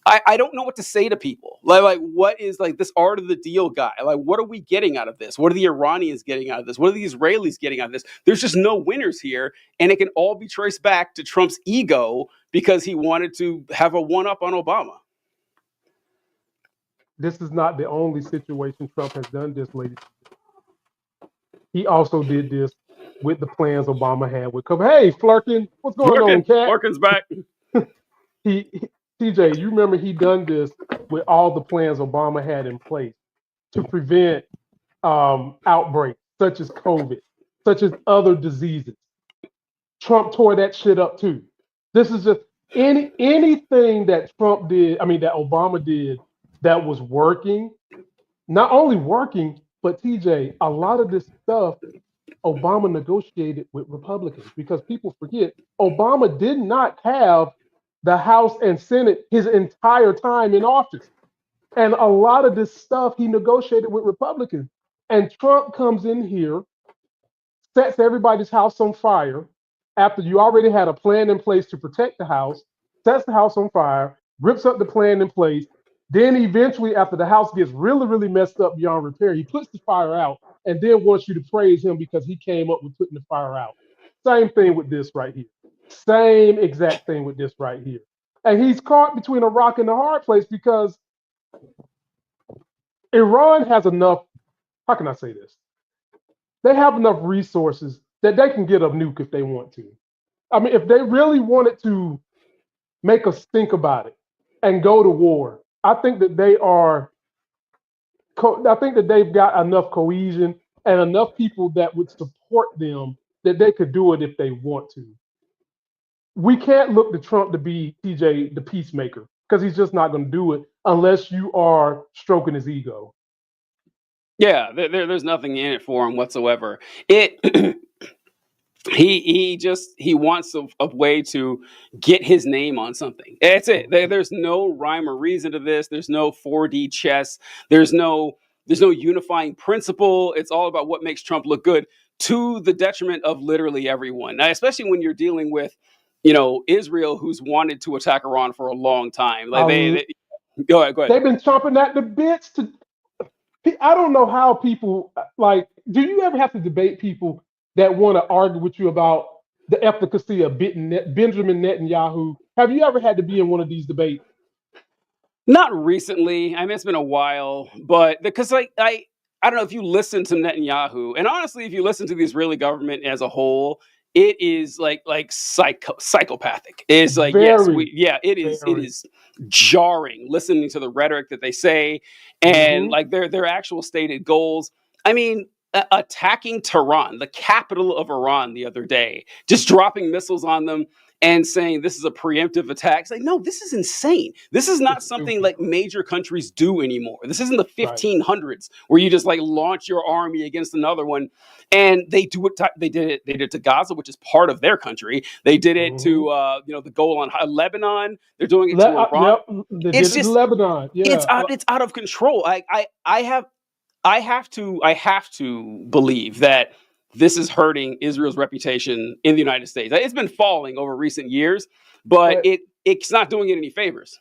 B: I don't know what to say to people. Like, what is like this art of the deal guy? Like, what are we getting out of this? What are the Iranians getting out of this? What are the Israelis getting out of this? There's just no winners here. And it can all be traced back to Trump's ego because he wanted to have a one-up on Obama.
A: This is not the only situation Trump has done this, ladies. He also did this with the plans Obama had with COVID. Hey, Flurkin, what's going on, cat?
B: Flurkin's back.
A: TJ, you remember he done this with all the plans Obama had in place to prevent outbreaks such as COVID, such as other diseases. Trump tore that shit up too. This is just anything that Trump did, that Obama did that was working, not only working, but TJ, a lot of this stuff Obama negotiated with Republicans, because people forget Obama did not have the House and Senate his entire time in office. And a lot of this stuff he negotiated with Republicans. And Trump comes in here, sets everybody's house on fire after you already had a plan in place to protect the house, sets the house on fire, rips up the plan in place. Then eventually, after the house gets really, really messed up beyond repair, he puts the fire out and then wants you to praise him because he came up with putting the fire out. Same thing with this right here. Same exact thing with this right here. And he's caught between a rock and a hard place because Iran has enough, how can I say this? They have enough resources that they can get a nuke if they want to. If they really wanted to make us think about it and go to war, I think that they've got enough cohesion and enough people that would support them that they could do it if they want to. We can't look to Trump to be, TJ, the peacemaker, because he's just not going to do it unless you are stroking his ego.
B: Yeah, there's nothing in it for him whatsoever. He wants a way to get his name on something. That's it. There's no rhyme or reason to this. There's no 4D chess. There's no unifying principle. It's all about what makes Trump look good to the detriment of literally everyone. Now, especially when you're dealing with, Israel, who's wanted to attack Iran for a long time. Like go ahead.
A: They've been chomping at the bits to. I don't know how people do you ever have to debate people that want to argue with you about the efficacy of Benjamin Netanyahu? Have you ever had to be in one of these debates?
B: Not recently. It's been a while, but because I don't know if you listen to Netanyahu, and honestly, if you listen to the Israeli government as a whole, it is like psychopathic. It's like, it is jarring listening to the rhetoric that they say and like their actual stated goals. Attacking Tehran, the capital of Iran, the other day, just dropping missiles on them and saying this is a preemptive attack. It's like, no, this is insane. This is not something like major countries do anymore. This isn't the 1500s where you just like launch your army against another one. And they do it. They did it to Gaza, which is part of their country. They did it to the Golan, Lebanon. They're doing it to Iran.
A: It's just Lebanon. Yeah.
B: It's out of control. I have to believe that this is hurting Israel's reputation in the United States. It's been falling over recent years, but it's not doing it any favors.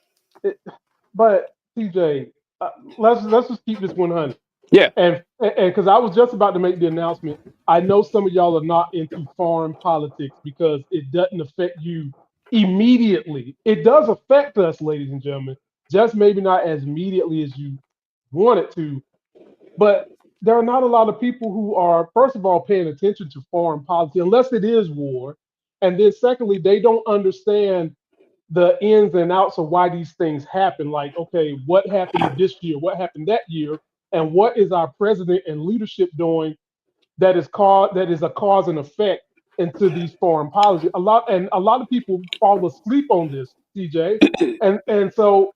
A: But TJ, let's just keep this 100.
B: Yeah,
A: and because I was just about to make the announcement, I know some of y'all are not into foreign politics because it doesn't affect you immediately. It does affect us, ladies and gentlemen, just maybe not as immediately as you want it to. But there are not a lot of people who are, first of all, paying attention to foreign policy unless it is war. And then secondly, they don't understand the ins and outs of why these things happen. Like, okay, what happened this year? What happened that year? And what is our president and leadership doing that is a cause and effect into these foreign policies? A lot of people fall asleep on this, TJ. And so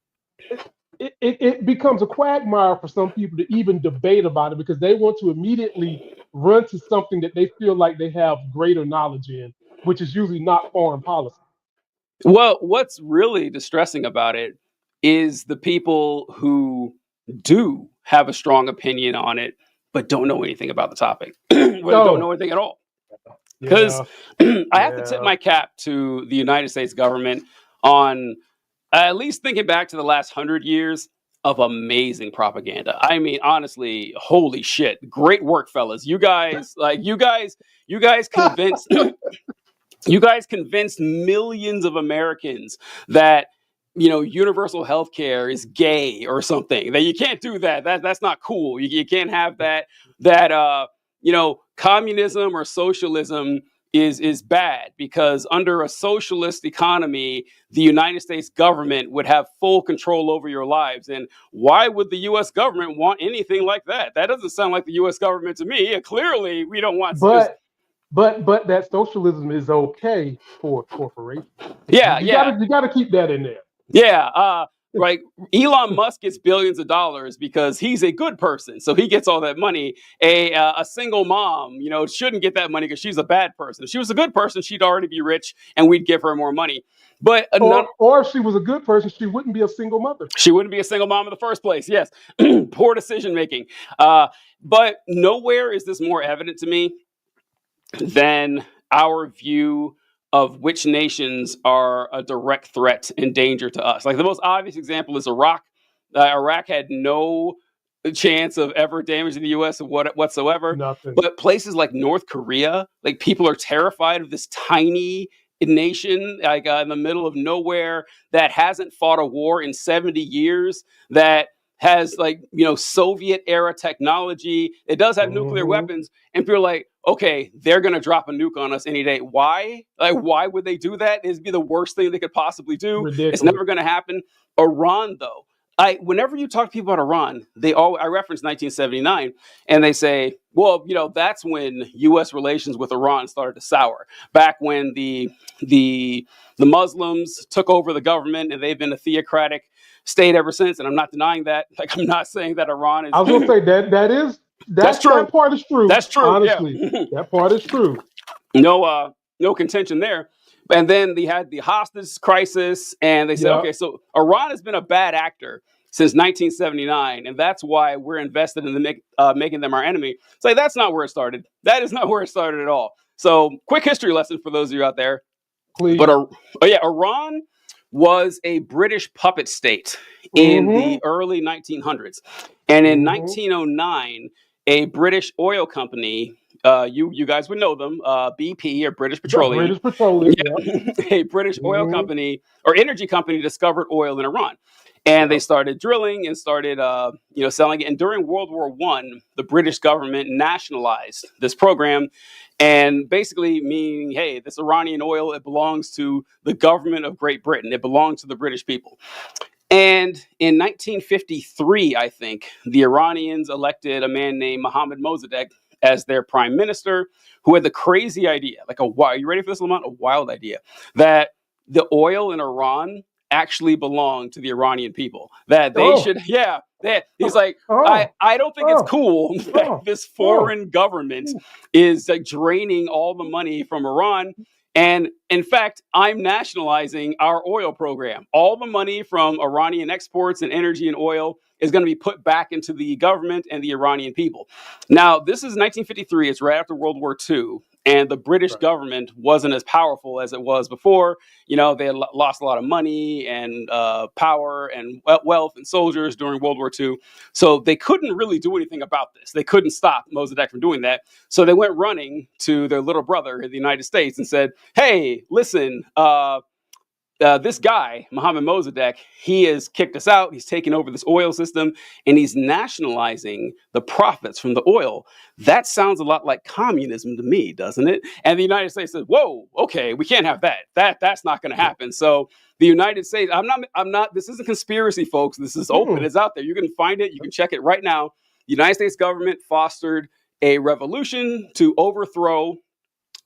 A: it becomes a quagmire for some people to even debate about it because they want to immediately run to something that they feel like they have greater knowledge in, which is usually not foreign policy.
B: Well, what's really distressing about it is the people who do have a strong opinion on it, but don't know anything about the topic. Well, don't know anything at all. Because I have to tip my cap to the United States government on at least thinking back to the last 100 years of amazing propaganda. I mean, honestly, holy shit. Great work, fellas. You guys convinced you guys convinced millions of Americans that universal health care is gay or something. That you can't do that. That's not cool. You can't have that communism or socialism is bad, because under a socialist economy, the United States government would have full control over your lives. And why would the U.S. government want anything like that? That doesn't sound like the U.S. government to me. Clearly, we don't want.
A: But that socialism is okay for corporations.
B: Yeah,
A: you gotta keep that in there.
B: Yeah, right. Elon Musk gets billions of dollars because he's a good person, so he gets all that money. A single mom, shouldn't get that money because she's a bad person. If she was a good person, she'd already be rich, and we'd give her more money. But
A: or if she was a good person, she wouldn't be a single mother.
B: She wouldn't be a single mom in the first place. Yes, poor decision making. But nowhere is this more evident to me than our view of which nations are a direct threat and danger to us. Like, the most obvious example is Iraq. Iraq had no chance of ever damaging the U.S. whatsoever.
A: Nothing.
B: But places like North Korea, like, people are terrified of this tiny nation, like, in the middle of nowhere, that hasn't fought a war in 70 years, that has, like, Soviet era technology. It does have nuclear weapons, and people are like, okay, they're going to drop a nuke on us any day. Why? Like, why would they do that? It'd be the worst thing they could possibly do.
A: Ridiculous.
B: It's never going to happen. Iran, though. Whenever you talk to people about Iran, I reference 1979, and they say, well, that's when U.S. relations with Iran started to sour. Back when the Muslims took over the government, and they've been a theocratic state ever since. And I'm not denying that. Like, I'm not saying that Iran is.
A: I was going to say that's true. That part is true.
B: That's true.
A: Honestly,
B: yeah.
A: That part is true.
B: No contention there. And then they had the hostage crisis, and they said, okay, so Iran has been a bad actor since 1979, and that's why we're invested in making them our enemy. It's like, that's not where it started. That is not where it started at all. So, quick history lesson for those of you out there.
A: Please.
B: But Iran was a British puppet state in the early 1900s. And in 1909, a British oil company, you guys would know them, BP, or British Petroleum.
A: British Petroleum,
B: A British oil company or energy company discovered oil in Iran. And they started drilling and started, selling it. And during World War I, the British government nationalized this program, and basically meaning, hey, this Iranian oil, it belongs to the government of Great Britain. It belongs to the British people. And in 1953, I think, the Iranians elected a man named Mohammad Mossadegh as their prime minister, who had the crazy idea, are you ready for this, Lamont? A wild idea, that the oil in Iran actually belonged to the Iranian people. That they should, he's like, I don't think it's cool that this foreign government is, like, draining all the money from Iran. And in fact, I'm nationalizing our oil program. All the money from Iranian exports and energy and oil is going to be put back into the government and the Iranian people. Now, this is 1953. It's right after World War II. And the British government wasn't as powerful as it was before. They had lost a lot of money and power and wealth and soldiers during World War II. So they couldn't really do anything about this. They couldn't stop Mossadegh from doing that. So they went running to their little brother in the United States and said, hey, listen, this guy, Mohammad Mossadegh, he has kicked us out. He's taken over this oil system, and he's nationalizing the profits from the oil. That sounds a lot like communism to me, doesn't it? And the United States says, whoa, okay, we can't have that. That's not going to happen. So the United States, I'm not, this isn't conspiracy, folks. This is open. It's out there. You can find it. You can check it right now. The United States government fostered a revolution to overthrow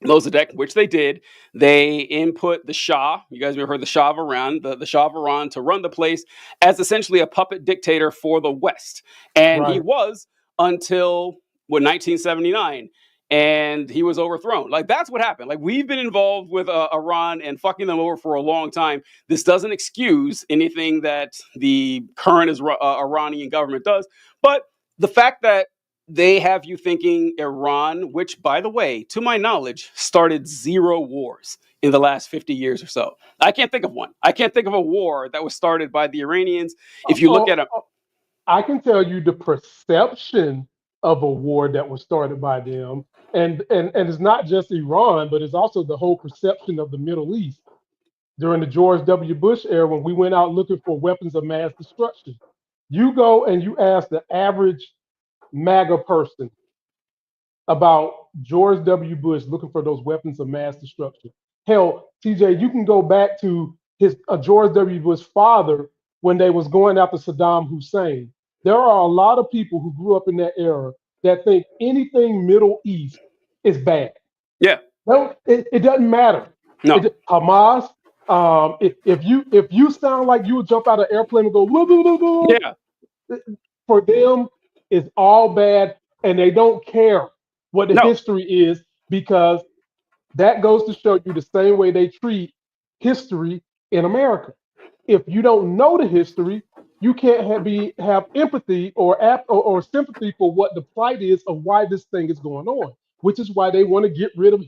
B: Mossadegh, which they did. They input the Shah. You guys may have heard the Shah of Iran, the Shah of Iran, to run the place as essentially a puppet dictator for the West. And he was until 1979. And he was overthrown. Like, that's what happened. Like, we've been involved with Iran and fucking them over for a long time. This doesn't excuse anything that the current Iranian government does. But the fact that they have you thinking Iran, which, by the way, to my knowledge, started 0 wars in the last 50 years or so. I can't think of one. I can't think of a war that was started by the Iranians. If you look at them,
A: I can tell you the perception of a war that was started by them, and it's not just Iran, but it's also the whole perception of the Middle East during the George W. Bush era when we went out looking for weapons of mass destruction. You go and you ask the average MAGA person about George W. Bush looking for those weapons of mass destruction. Hell, TJ, you can go back to his George W. Bush's father when they was going after Saddam Hussein. There are a lot of people who grew up in that era that think anything Middle East is bad.
B: Yeah.
A: No, it doesn't matter.
B: No.
A: Hamas. If you sound like you would jump out of an airplane and go, woo, woo, woo, woo,
B: Yeah.
A: for them, it's all bad, and they don't care what the history is, because that goes to show you the same way they treat history in America. If you don't know the history, you can't have empathy or sympathy for what the plight is of why this thing is going on, which is why they want to get rid of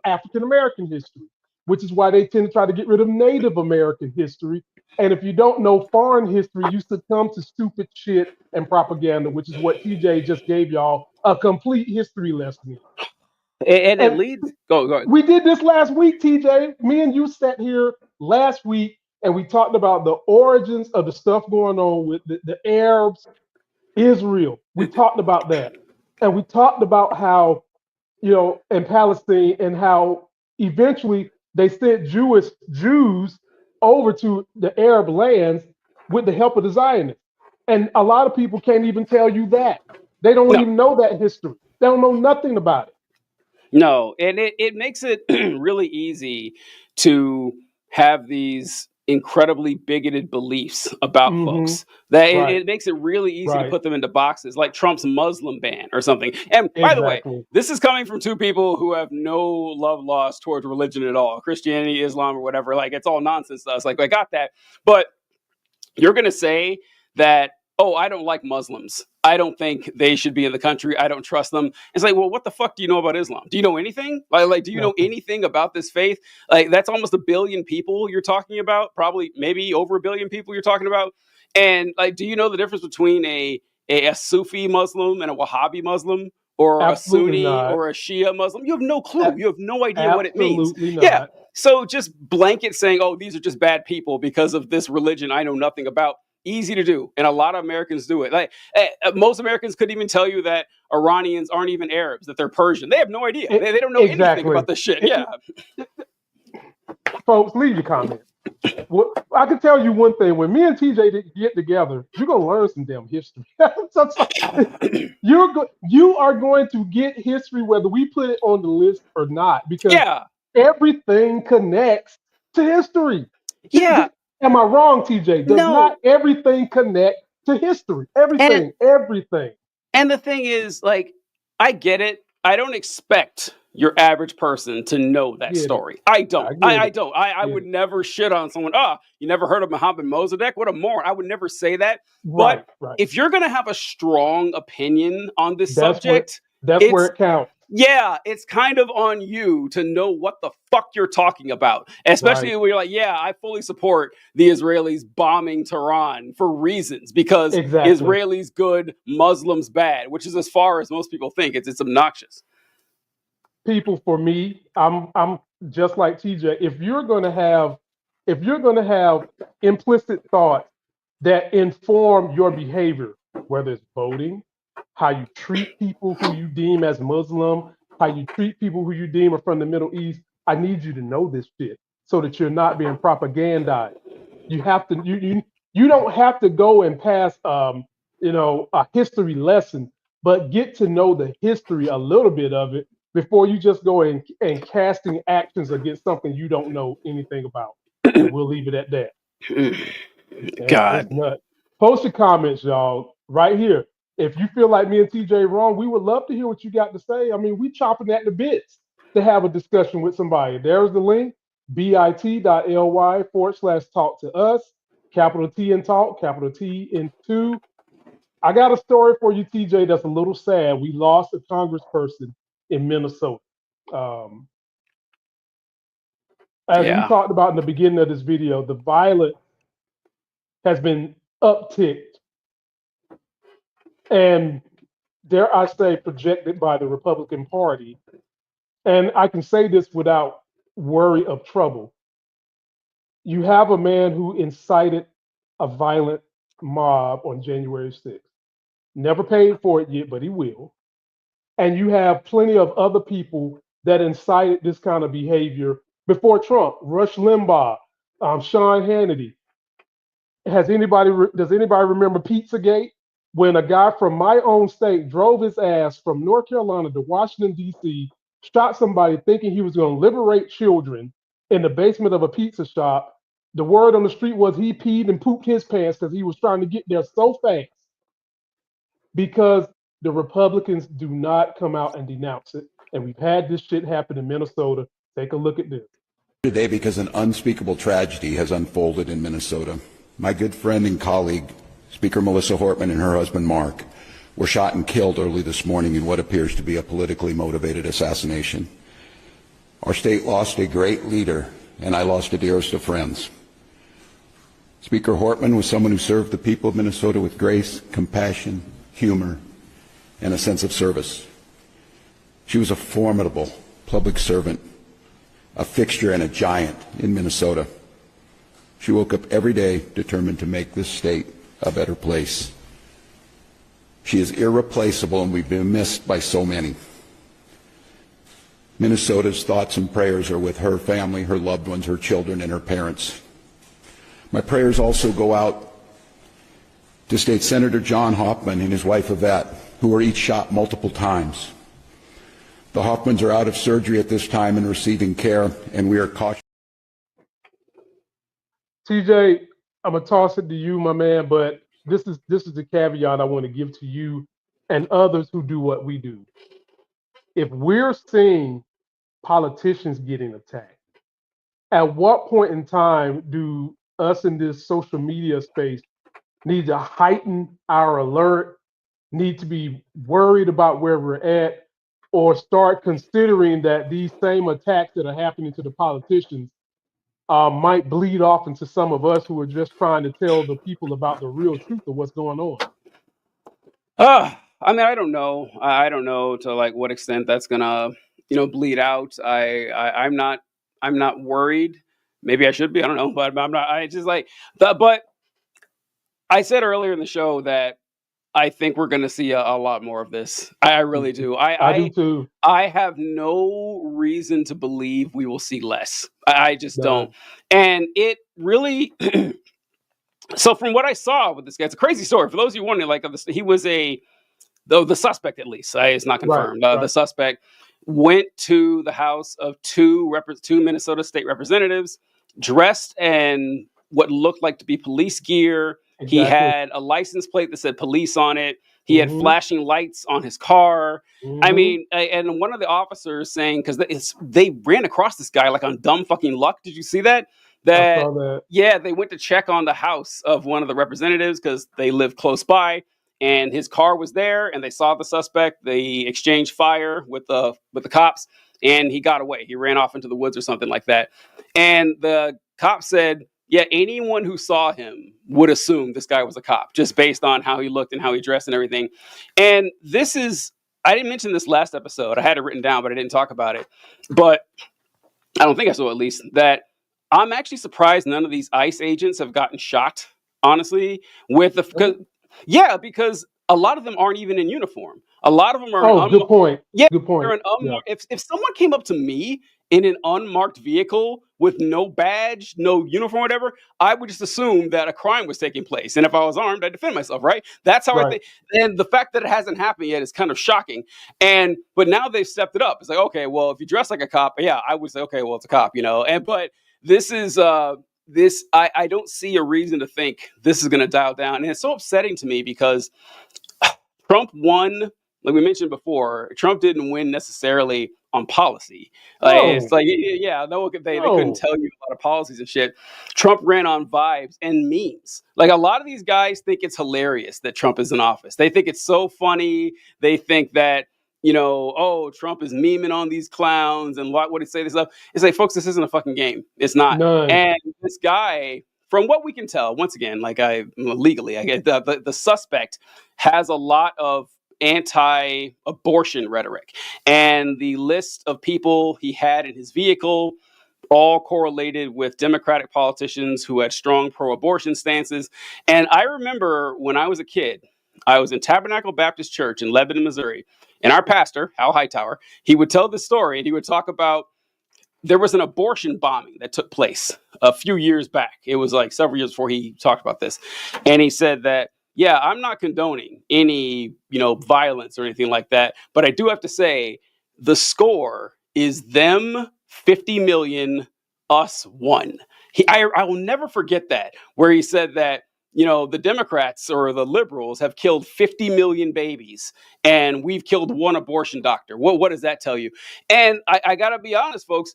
A: African American history, which is why they tend to try to get rid of Native American history. And if you don't know foreign history, you succumb to stupid shit and propaganda, which is what TJ just gave y'all a complete history lesson.
B: And it leads. Go ahead.
A: We did this last week, TJ. Me and you sat here last week and we talked about the origins of the stuff going on with the Arabs, Israel. We talked about that. And we talked about how, in Palestine, and how eventually they sent Jews over to the Arab lands with the help of the Zionists. And a lot of people can't even tell you that. They don't even know that history. They don't know nothing about it.
B: No, and it makes it really easy to have these incredibly bigoted beliefs about folks. That it makes it really easy to put them into boxes, like Trump's Muslim ban or something. And by the way, this is coming from two people who have no love lost towards religion at all. Christianity, Islam, or whatever. Like, it's all nonsense to us. Like, I got that. But you're going to say that, oh, I don't like Muslims. I don't think they should be in the country. I don't trust them. It's like, well, what the fuck do you know about Islam? Do you know anything? Like, do you know anything about this faith? Like, that's almost 1 billion people you're talking about. Probably, maybe over 1 billion people you're talking about. And like, do you know the difference between a Sufi Muslim and a Wahhabi Muslim, or
A: Absolutely
B: a Sunni
A: not.
B: or a Shia Muslim? You have no clue. You have no idea what it means.
A: Not.
B: Yeah. So just blanket saying, oh, these are just bad people because of this religion I know nothing about. Easy to do, and a lot of Americans do it. Like, most Americans couldn't even tell you that Iranians aren't even Arabs, that they're Persian. They have no idea. They don't know anything about this shit. Yeah.
A: Folks, leave your comments. Well, I can tell you one thing: when me and TJ get together, you're gonna learn some damn history. You are going to get history whether we put it on the list or not, because everything connects to history.
B: Yeah.
A: Am I wrong, TJ? Does not everything connect to history? Everything.
B: And the thing is, like, I get it. I don't expect your average person to know that story. I don't. I don't. I would never shit on someone. You never heard of Muhammad Mossadegh? What a moron. I would never say that. But if you're going to have a strong opinion on this subject,
A: that's where it counts.
B: Yeah, it's kind of on you to know what the fuck you're talking about. Especially when you're like, yeah, I fully support the Israelis bombing Tehran for reasons, because Israelis good, Muslims bad, which is as far as most people think. It's obnoxious.
A: People, for me, I'm just like TJ. If you're gonna have implicit thoughts that inform your behavior, whether it's voting, how you treat people who you deem as Muslim, how you treat people who you deem are from the Middle East, I need you to know this shit so that you're not being propagandized. You have to. You don't have to go and pass a history lesson, but get to know the history, a little bit of it, before you just go and casting actions against something you don't know anything about. We'll leave it at that.
B: God.
A: Post your comments, y'all, right here. If you feel like me and TJ wrong, we would love to hear what you got to say. I mean, we chopping at the bits to have a discussion with somebody. There's the link, bit.ly/talk to us, capital T in talk, capital T in 2. I got a story for you, TJ, that's a little sad. We lost a congressperson in Minnesota. Um, as we
B: Yeah.
A: talked about in the beginning of this video, the violence has been upticked and, dare I say, projected by the Republican Party. And I can say this without worry of trouble. You have a man who incited a violent mob on January 6th. Never paid for it yet, but he will. And you have plenty of other people that incited this kind of behavior before Trump. Rush Limbaugh, Sean Hannity. Does anybody remember Pizzagate? When a guy from my own state drove his ass from North Carolina to Washington, D.C., shot somebody thinking he was going to liberate children in the basement of a pizza shop. The word on the street was he peed and pooped his pants because he was trying to get there so fast because the Republicans do not come out and denounce it. And we've had this shit happen in Minnesota. Take a look at this.
D: Today, because an unspeakable tragedy has unfolded in Minnesota. My good friend and colleague, Speaker Melissa Hortman, and her husband Mark were shot and killed early this morning in what appears to be a politically motivated assassination. Our state lost a great leader, and I lost a dearest of friends. Speaker Hortman was someone who served the people of Minnesota with grace, compassion, humor, and a sense of service. She was a formidable public servant, a fixture and a giant in Minnesota. She woke up every day determined to make this state a better place. She is irreplaceable, and we've been missed by so many. Minnesota's thoughts and prayers are with her family, her loved ones, her children, and her parents. My prayers also go out to State Senator John Hoffman and his wife Yvette, who were each shot multiple times. The Hoffmans are out of surgery at this time and receiving care, and we are cautious.
A: TJ, I'm gonna toss it to you, my man, but this is the caveat I want to give to you and others who do what we do. If we're seeing politicians getting attacked, at what point in time do us in this social media space need to heighten our alert, need to be worried about where we're at, or start considering that these same attacks that are happening to the politicians might bleed off into some of us who are just trying to tell the people about the real truth of what's going on?
B: I mean, I don't know. I don't know to like what extent that's gonna, bleed out. I'm not worried. Maybe I should be. I don't know, but I'm not. I just like that. But I said earlier in the show that I think we're going to see a lot more of this. I really do.
A: I do too.
B: I have no reason to believe we will see less. I just
A: No.
B: don't. And it really. So from what I saw with this guy, it's a crazy story. For those of you wondering, like he was the suspect, at least it's not confirmed.
A: Right.
B: The suspect went to the house of two Minnesota state representatives dressed in what looked like to be police gear.
A: Exactly.
B: He had a license plate that said police on it. He had
A: Mhm.
B: flashing lights on his car. I
A: Mhm.
B: mean, and one of the officers saying, because they ran across this guy like on dumb fucking luck. Did you see that?
A: I saw that.
B: Yeah, they went to check on the house of one of the representatives because they lived close by, and his car was there, and they saw the suspect. They exchanged fire with the cops, and he got away. He ran off into the woods or something like that. And the cop said, yeah, anyone who saw him would assume this guy was a cop, just based on how he looked and how he dressed and everything. And this is, I didn't mention this last episode. I had it written down, but I didn't talk about it. But I don't think I saw, at least, that I'm actually surprised none of these ICE agents have gotten shot, honestly, because a lot of them aren't even in uniform. A lot of them are.
A: Good point.
B: Yeah,
A: Good point.
B: they're an unmarked. If someone came up to me in an unmarked vehicle with no badge, no uniform, whatever, I would just assume that a crime was taking place. And if I was armed, I'd defend myself, right? That's how I think. And the fact that it hasn't happened yet is kind of shocking. But now they've stepped it up. It's like, okay, well, if you dress like a cop, yeah, I would say, okay, well, it's a cop, but this is I don't see a reason to think this is going to dial down. And it's so upsetting to me because Trump won, like we mentioned before. Trump didn't win necessarily on policy. Like it's
A: No,
B: like yeah, no, they couldn't
A: no.
B: tell you a lot of policies and shit. Trump ran on vibes and memes. Like a lot of these guys think it's hilarious that Trump is in office. They think it's so funny. They think that oh, Trump is memeing on these clowns and what would he say this stuff? It's like, folks, this isn't a fucking game. It's not.
A: None.
B: And this guy, from what we can tell, once again, like I get the suspect has a lot of anti-abortion rhetoric, and the list of people he had in his vehicle all correlated with Democratic politicians who had strong pro-abortion stances. And I remember when I was a kid, I was in Tabernacle Baptist Church in Lebanon, Missouri, and our pastor, Hal Hightower, he would tell the story, and he would talk about there was an abortion bombing that took place a few years back. It was like several years before he talked about this. And he said that, yeah, I'm not condoning any, violence or anything like that. But I do have to say the score is them 50 million, us 1. I will never forget that, where he said that, the Democrats or the liberals have killed 50 million babies and we've killed 1 abortion doctor. What does that tell you? And I got to be honest, folks.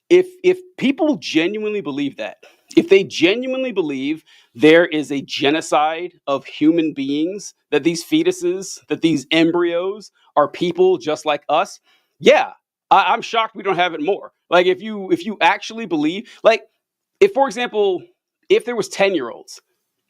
B: If people genuinely believe that, if they genuinely believe there is a genocide of human beings, that these fetuses, that these embryos are people just like us, yeah, I'm shocked we don't have it more. Like if you actually believe, like if, for example, if there was 10-year-olds,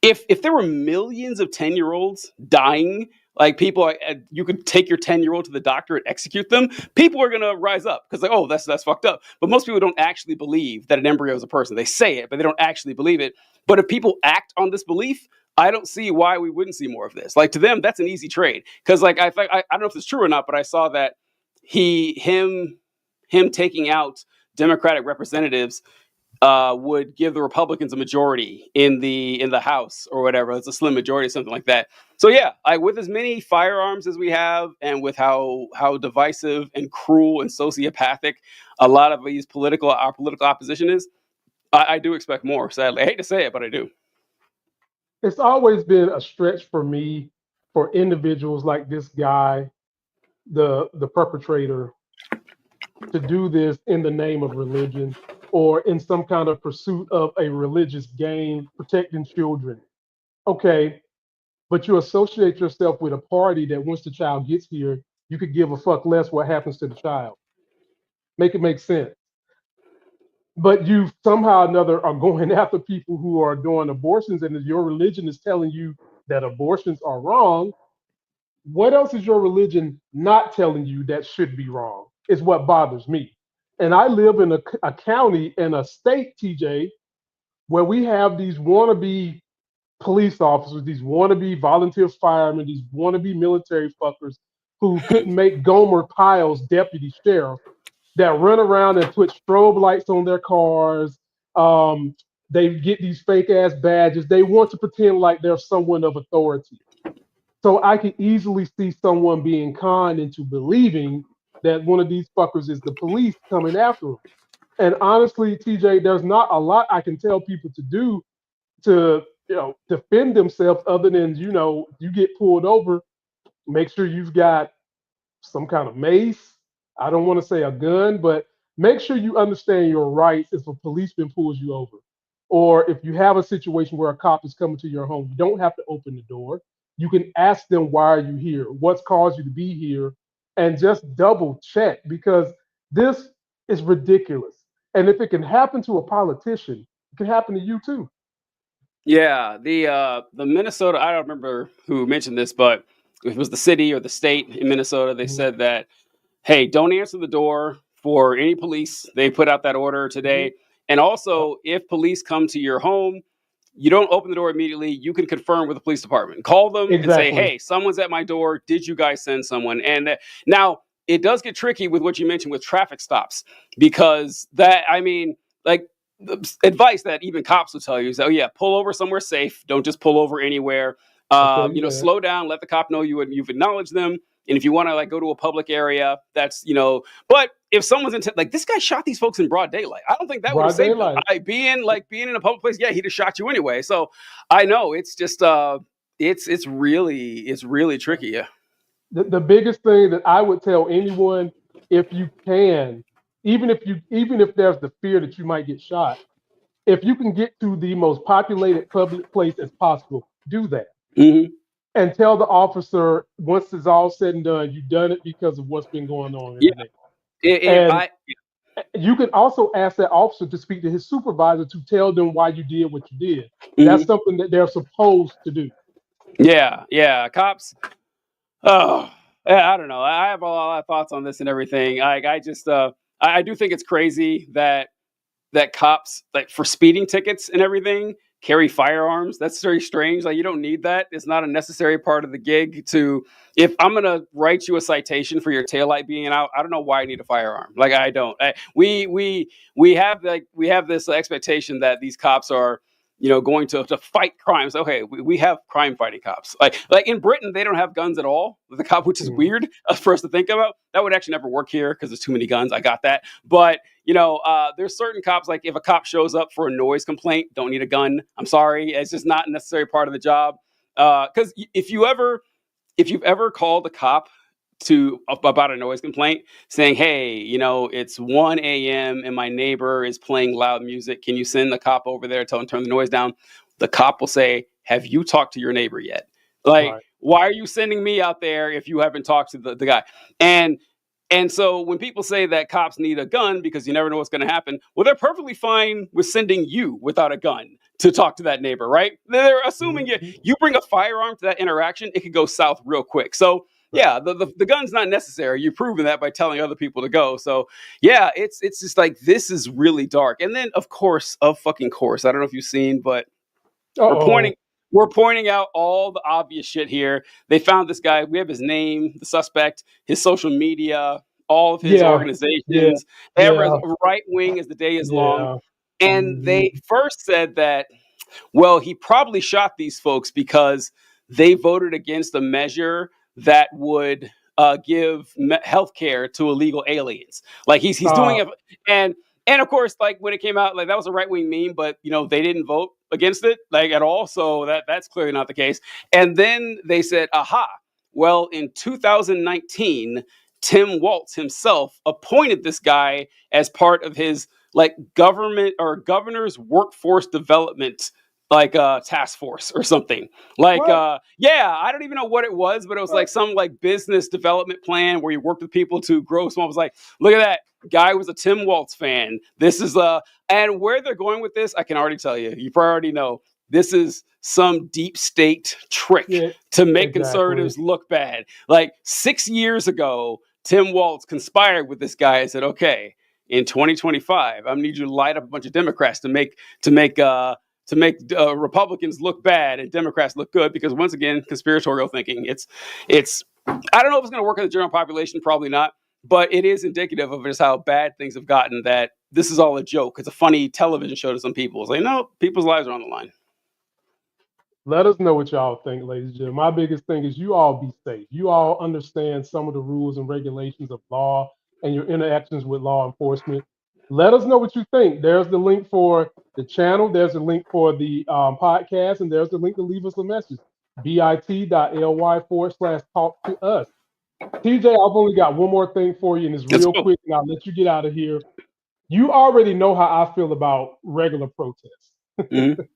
B: if there were millions of 10-year-olds dying, like people, you could take your 10-year-old to the doctor and execute them, people are going to rise up because like, oh, that's fucked up. But most people don't actually believe that an embryo is a person. They say it, but they don't actually believe it. But if people act on this belief, I don't see why we wouldn't see more of this. Like to them, that's an easy trade. Because like I don't know if it's true or not, but I saw that him taking out Democratic representatives would give the Republicans a majority in the House or whatever. It's a slim majority, something like that. So yeah, with as many firearms as we have, and with how divisive and cruel and sociopathic a lot of our political opposition is, I do expect more. Sadly, I hate to say it, but I do.
A: It's always been a stretch for me for individuals like this guy, the perpetrator, to do this in the name of religion or in some kind of pursuit of a religious gain, protecting children. Okay, but you associate yourself with a party that once the child gets here, you could give a fuck less what happens to the child. Make it make sense. But you somehow or another are going after people who are doing abortions, and if your religion is telling you that abortions are wrong, what else is your religion not telling you that should be wrong? Is what bothers me. And I live in a county and a state, TJ, where we have these wannabe police officers, these wannabe volunteer firemen, these wannabe military fuckers who couldn't make Gomer Pyle's deputy sheriff, that run around and put strobe lights on their cars. They get these fake ass badges. They want to pretend like they're someone of authority. So I can easily see someone being conned into believing that one of these fuckers is the police coming after them. And honestly, TJ, there's not a lot I can tell people to do to, defend themselves other than, you get pulled over, make sure you've got some kind of mace. I don't want to say a gun, but make sure you understand your rights if a policeman pulls you over. Or if you have a situation where a cop is coming to your home, you don't have to open the door. You can ask them, why are you here? What's caused you to be here? And just double check, because this is ridiculous. And if it can happen to a politician, it can happen to you too.
B: Yeah, the Minnesota, I don't remember who mentioned this, but it was the city or the state in Minnesota. They said that, hey, don't answer the door for any police. They put out that order today. And also, if police come to your home, you don't open the door immediately. You can confirm with the police department. Call them and say, hey, someone's at my door. Did you guys send someone? And now it does get tricky with what you mentioned with traffic stops, because the advice that even cops will tell you is, oh yeah, pull over somewhere safe. Don't just pull over anywhere. Slow down, let the cop know you've acknowledged them. And if you want to go to a public area, that's, but if someone's this guy shot these folks in broad daylight. I don't think that would have saved them. Being in a public place, yeah, he'd have shot you anyway. So I know it's just, it's really tricky. Yeah.
A: The biggest thing that I would tell anyone if you can, even if there's the fear that you might get shot, if you can get to the most populated public place as possible, do that.
B: Hmm.
A: And tell the officer once it's all said and done, you've done it because of what's been going on in
B: Yeah.
A: the neighborhood.
B: If
A: And
B: I,
A: you can also ask that officer to speak to his supervisor to tell them why you did what you did.
B: mhm.
A: That's something that they're supposed to do.
B: Yeah. Cops. Oh, yeah, I don't know. I have a lot of thoughts on this and everything. I just, I do think it's crazy that cops, like for speeding tickets and everything, carry firearms. That's very strange. Like, you don't need that. It's not a necessary part of the gig. To If I'm gonna write you a citation for your taillight being out, I don't know why I need a firearm. Like, I don't. We have this expectation that these cops are, going to fight crimes. Okay, we have crime fighting cops. Like in Britain, they don't have guns at all. The cop, which is
A: Mhm.
B: weird for us to think about. That would actually never work here because there's too many guns. I got that, but there's certain cops, like if a cop shows up for a noise complaint, don't need a gun. I'm sorry, it's just not a necessary part of the job. Because if you've ever called a cop about a noise complaint, saying, "Hey, it's 1 a.m. and my neighbor is playing loud music. Can you send the cop over there, tell him to turn the noise down?" The cop will say, "Have you talked to your neighbor yet? Like,
A: Right.
B: why are you sending me out there if you haven't talked to the guy?" And so when people say that cops need a gun because you never know what's going to happen, well, they're perfectly fine with sending you without a gun to talk to that neighbor, right? They're assuming
A: Mhm.
B: you bring a firearm to that interaction, it could go south real quick. So
A: Right.
B: yeah, the gun's not necessary. You've proven that by telling other people to go. So yeah, it's just like, this is really dark. And then of fucking course, I don't know if you've seen, but we're
A: Uh-oh.
B: pointing we're pointing out all the obvious shit here. They found this guy. We have his name, the suspect, his social media, all of his
A: Yeah. Yeah.
B: organizations, ever as
A: Yeah.
B: right wing as the day is long.
A: Yeah.
B: And they
A: Mhm.
B: first said that, well, he probably shot these folks because they voted against a measure that would give health care to illegal aliens. Like, he's doing
A: Uh,
B: it, and of course, like when it came out, like that was a right wing meme, but they didn't vote against it like at all, so that's clearly not the case. And then they said, "Aha! Well, in 2019, Tim Walz himself appointed this guy as part of his like government or governor's workforce development task force or something." Like
A: what?
B: yeah, I don't even know what it was, but it was like
A: What?
B: some like business development plan where you worked with people to grow small. I was like, look at that guy was a Tim Walz fan. This is and where they're going with this, I can already tell you. You probably already know. This is some deep state trick
A: Yeah.
B: to make
A: Exactly.
B: conservatives look bad. Like 6 years ago, Tim Walz conspired with this guy and said, "Okay, in 2025, I'm gonna need you to light up a bunch of Democrats to make Republicans look bad and Democrats look good." Because once again, conspiratorial thinking. It's I don't know if it's going to work in the general population. Probably not, but it is indicative of just how bad things have gotten. That this is all a joke. It's a funny television show to some people. It's like, no, people's lives are on the line.
A: Let us know what y'all think, ladies and gentlemen. My biggest thing is you all be safe. You all understand some of the rules and regulations of law and your interactions with law enforcement. Let us know what you think. There's the link for the channel. There's a link for the podcast, and there's the link to leave us a message. bit.ly/talk to us. TJ, I've only got one more thing for you, and it's
B: Let's
A: real
B: go.
A: quick, and I'll let you get out of here. You already know how I feel about regular protests.
B: Mhm.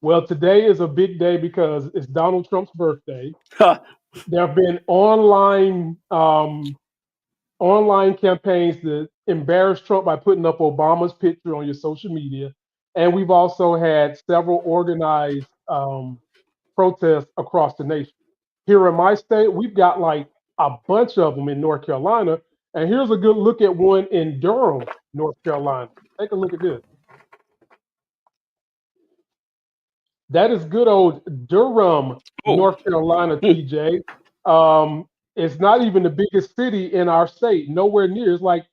A: Well, today is a big day because it's Donald Trump's birthday.
B: Ha.
A: There have been online campaigns to embarrass Trump by putting up Obama's picture on your social media, and we've also had several organized protests across the nation. Here in my state, we've got like a bunch of them in North Carolina, and here's a good look at one in Durham, North Carolina. Take a look at this. That is good old Durham,
B: Oh.
A: North Carolina, TJ. It's not even the biggest city in our state, nowhere near. It's like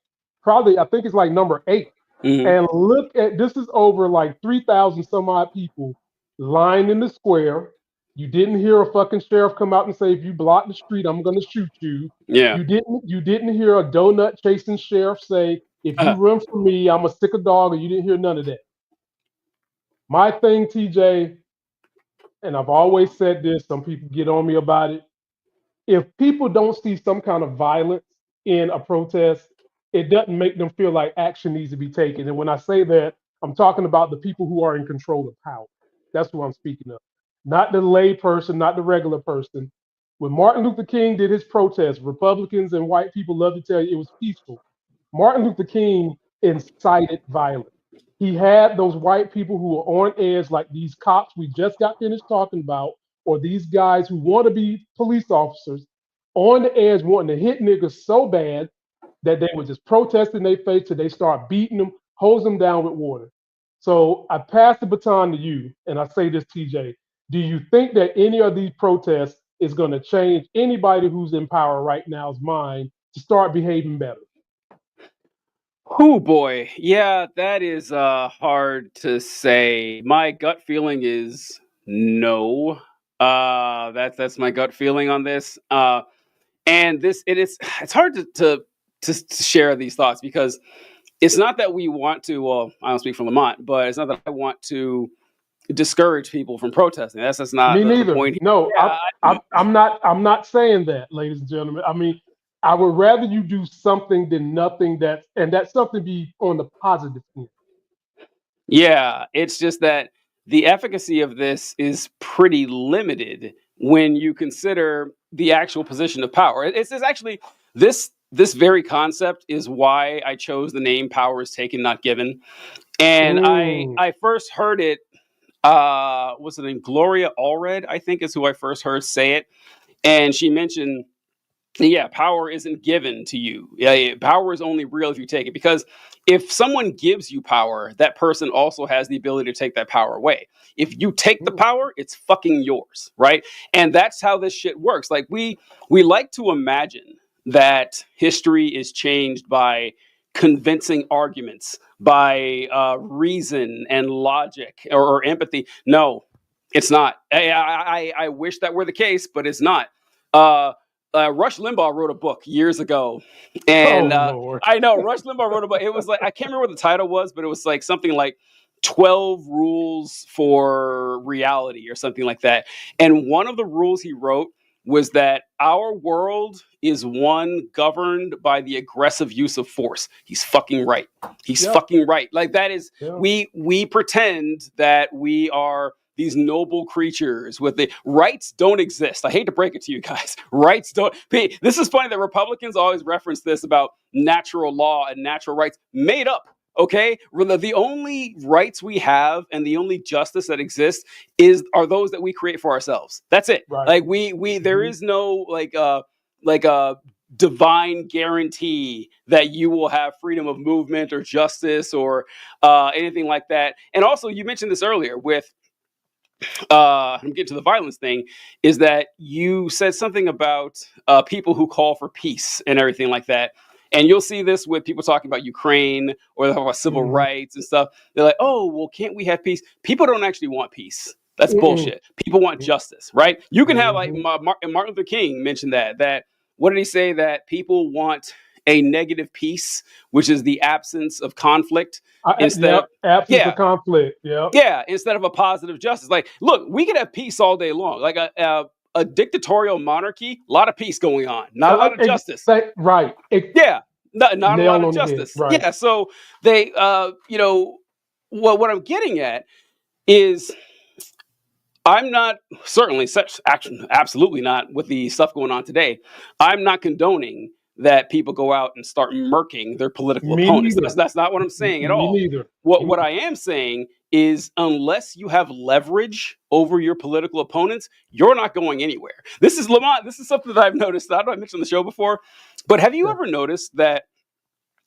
A: probably, I think it's like number 8.
B: Mhm.
A: And look at this, is over like 3,000 some odd people lined in the square. You didn't hear a fucking sheriff come out and say, if you block the street, I'm gonna shoot you.
B: Yeah.
A: You didn't hear a donut chasing sheriff say, if you
B: Uh,
A: run from me, I'm a sick of dog, and you didn't hear none of that. My thing, TJ, and I've always said this, some people get on me about it. If people don't see some kind of violence, in a protest, it doesn't make them feel like action needs to be taken. And when I say that, I'm talking about the people who are in control of power. That's who I'm speaking of. Not the lay person, not the regular person. When Martin Luther King did his protest, Republicans and white people love to tell you it was peaceful. Martin Luther King incited violence. He had those white people who were on edge, like these cops we just got finished talking about, or these guys who want to be police officers, on the edge wanting to hit niggas so bad that they would just protest in their face till they start beating them, hose them down with water. So I pass the baton to you, and I say this, TJ. Do you think that any of these protests is going to change anybody who's in power right now's mind to start behaving better?
B: Oh boy, yeah, that is hard to say. My gut feeling is no. That's my gut feeling on this. And it's hard to share these thoughts because it's not that we want to. Well, I don't speak for Lamont, but it's not that I want to discourage people from protesting. That's not
A: Me
B: the
A: neither.
B: point.
A: No,
B: Yeah,
A: I'm not. I'm not saying that, ladies and gentlemen. I mean, I would rather you do something than nothing. And that something be on the positive end.
B: Yeah, it's just that the efficacy of this is pretty limited when you consider the actual position of power. It's actually this very concept is why I chose the name "power is taken, not given." And
A: Mm.
B: I first heard it. Was it in Gloria Allred? I think is who I first heard say it, and she mentioned, yeah, power isn't given to you. Yeah, power is only real if you take it. Because if someone gives you power, that person also has the ability to take that power away. If you take the power, it's fucking yours, right? And that's how this shit works. Like we like to imagine that history is changed by convincing arguments, by reason and logic or empathy. No, it's not. I wish that were the case, but it's not. Rush Limbaugh wrote a book years ago, and
A: Oh Lord.
B: I know Rush Limbaugh wrote a book. It was like I can't remember what the title was, but it was like something like 12 rules for reality or something like that. And one of the rules he wrote was that our world is one governed by the aggressive use of force. He's fucking right. He's
A: Yep.
B: fucking right. Like that is
A: Yeah.
B: we pretend that we are these noble creatures with the rights don't exist. I hate to break it to you guys. Rights don't. This is funny that Republicans always reference this about natural law and natural rights made up. Okay, the only rights we have and the only justice that exists are those that we create for ourselves. That's it.
A: Right.
B: Like we there is no like a divine guarantee that you will have freedom of movement or justice or anything like that. And also, you mentioned this earlier with I'm getting to the violence thing, is that you said something about people who call for peace and everything like that. And you'll see this with people talking about Ukraine or about civil
A: Mhm.
B: rights and stuff. They're like, oh, well, can't we have peace? People don't actually want peace. That's
A: Mm-mm.
B: bullshit. People want justice, right? You can have like
A: Mhm.
B: Martin Luther King mentioned that what did he say? That people want a negative peace, which is the absence of conflict instead of,
A: Yep. Absence
B: yeah,
A: of conflict. Yep.
B: yeah, instead of a positive justice. Like, look, we could have peace all day long. Like a dictatorial monarchy, a lot of peace going on, not a lot of justice.
A: Right.
B: Yeah, not a
A: Nail
B: lot of
A: on the head.
B: justice.
A: Right.
B: Yeah, so they, what I'm getting at is I'm not certainly such action, absolutely not with the stuff going on today. I'm not condoning that people go out and start murking their political
A: Me
B: opponents.
A: neither.
B: That's not what I'm saying at
A: Me
B: all.
A: neither.
B: What I am saying is unless you have leverage over your political opponents, you're not going anywhere. This is Lamont. This is something that I've noticed. I don't know if I mentioned on the show before, but have you
A: Yeah.
B: ever noticed that,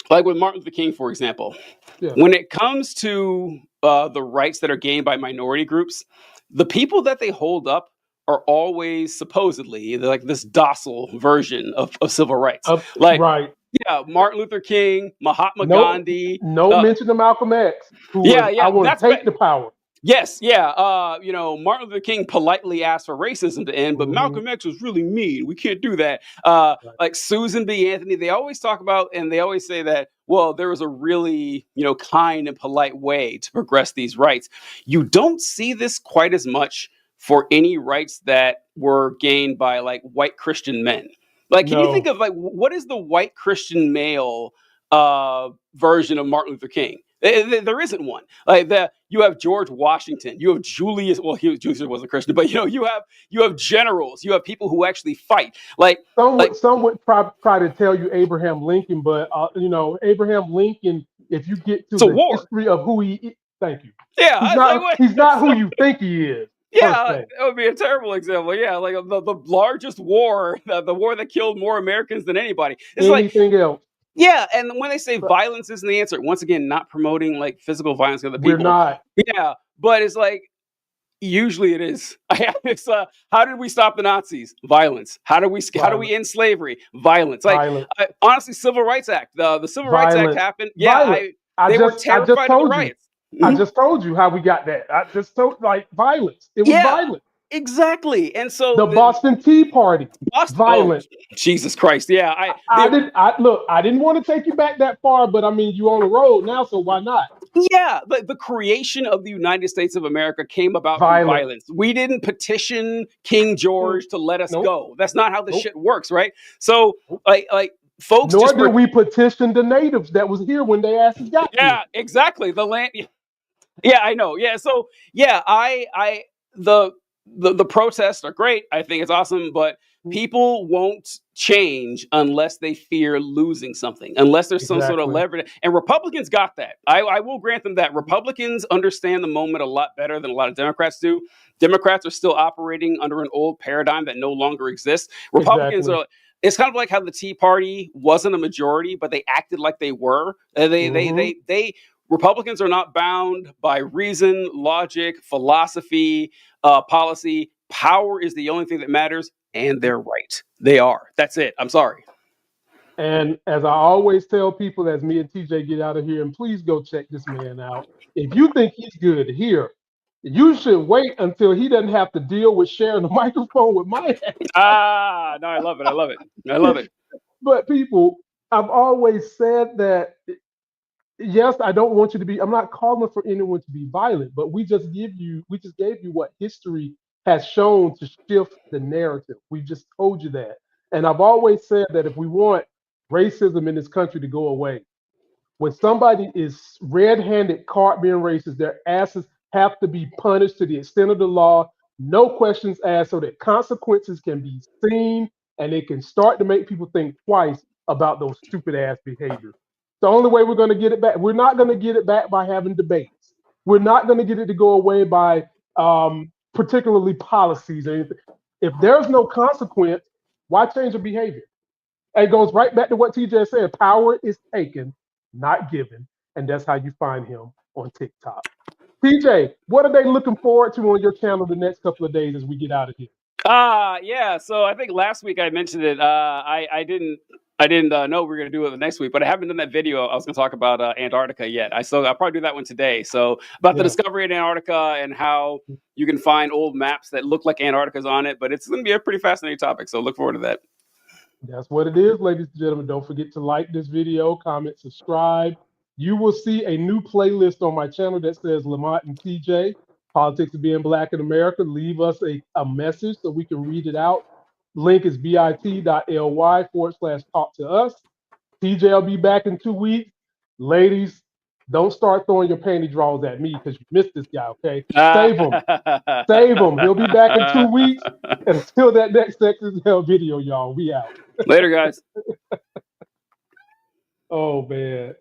B: like with Martin Luther King, for example,
A: Yeah.
B: when it comes to the rights that are gained by minority groups, the people that they hold up are always supposedly like this docile version of civil rights. Like,
A: Right.
B: yeah, Martin Luther King, Mahatma
A: No.
B: Gandhi.
A: No mention of Malcolm X. Who
B: Yeah,
A: was,
B: yeah,
A: I want
B: that's
A: to take the power.
B: Yes, yeah. Martin Luther King politely asked for racism to end, but
A: Mhm.
B: Malcolm X was really mean. We can't do that.
A: Right.
B: Like Susan B. Anthony, they always talk about and they always say that, well, there was a really, kind and polite way to progress these rights. You don't see this quite as much for any rights that were gained by like white Christian men. Like, can you think
A: No.
B: of like what is the white Christian male version of Martin Luther King? There isn't one. Like you have George Washington, you have Julius. Well, Julius wasn't Christian, but you have generals, you have people who actually fight. Like
A: Some would try to tell you Abraham Lincoln, but Abraham Lincoln. If you get to
B: it's a
A: the
B: war.
A: history of who he is, thank you.
B: Yeah,
A: He's
B: I was
A: not.
B: like, what?
A: He's not who you think he is.
B: Yeah,
A: per
B: that
A: se.
B: would be a terrible example. Yeah, like the largest war, the war that killed more Americans than anybody. It's like,
A: Anything else?
B: yeah, and when they say
A: But
B: violence isn't the answer, once again, not promoting like physical violence to other
A: we're
B: people.
A: not.
B: Yeah, but it's like usually it is. It's how did we stop the Nazis? Violence. How do we
A: Violence.
B: end slavery? Violence. Like
A: Violence.
B: honestly, Civil Rights Act. The Civil Rights Act
A: Violence.
B: happened. Yeah,
A: Violence.
B: they were
A: I just
B: terrified of the
A: told you.
B: riots.
A: I
B: Mhm.
A: just told you how we got that. I just told violence. It was
B: Yeah,
A: violent.
B: exactly. And so
A: The Boston Tea Party.
B: Boston,
A: Violent.
B: Jesus Christ. Yeah,
A: I didn't want to take you back that far, but I mean, you on the road now, so why not?
B: Yeah, the creation of the United States of America came about through
A: Violent.
B: violence. We didn't petition King George to let us
A: Nope.
B: go. That's not how this
A: Nope.
B: shit works, right? So,
A: Nope.
B: like folks
A: Nor
B: just
A: did we petition the natives that was here when they asses got here.
B: yeah, exactly. The land. Yeah, I know. Yeah, so yeah, the protests are great. I think it's awesome, but people won't change unless they fear losing something, unless there's some sort of
A: Exactly.
B: leverage. And Republicans got that. I will grant them that. Republicans understand the moment a lot better than a lot of Democrats do. Democrats are still operating under an old paradigm that no longer exists. Republicans
A: Exactly.
B: are. It's kind of like how the Tea Party wasn't a majority, but they acted like they were. They Republicans are not bound by reason, logic, philosophy, policy. Power is the only thing that matters, and they're right. They are. That's it. I'm sorry.
A: And as I always tell people, as me and TJ get out of here, and please go check this man out. If you think he's good here, you should wait until he doesn't have to deal with sharing the microphone with my ass.
B: No, I love it. I love it. I love it.
A: But people, I've always said that, yes, I don't want you to be, I'm not calling for anyone to be violent, but we just gave you what history has shown to shift the narrative. We just told you that. And I've always said that if we want racism in this country to go away, when somebody is red-handed caught being racist, their asses have to be punished to the extent of the law, no questions asked, so that consequences can be seen and it can start to make people think twice about those stupid ass behaviors. The only way we're going to get it back, we're not going to get it back by having debates. We're not going to get it to go away by particularly policies or anything. If there's no consequence, why change the behavior? It goes right back to what TJ said. Power is taken, not given. And that's how you find him on TikTok. TJ, what are they looking forward to on your channel the next couple of days as we get out of here?
B: Yeah. So I think last week I mentioned it. I didn't know we were going to do it the next week, but I haven't done that video. I was going to talk about Antarctica yet. I'll probably do that one today. So about the discovery of Antarctica and how you can find old maps that look like Antarctica's on it, but it's going to be a pretty fascinating topic. So look forward to that.
A: That's what it is, ladies and gentlemen. Don't forget to like this video, comment, subscribe. You will see a new playlist on my channel that says Lamont and TJ, Politics of Being Black in America. Leave us a message so we can read it out. Link is bit.ly/talk to us. TJ will be back in 2 weeks. Ladies, don't start throwing your panty drawers at me because you missed this guy, okay? Save him. Save him. He'll be back in 2 weeks. And until that next Sex is Hell video, y'all, we out.
B: Later, guys.
A: Oh, man.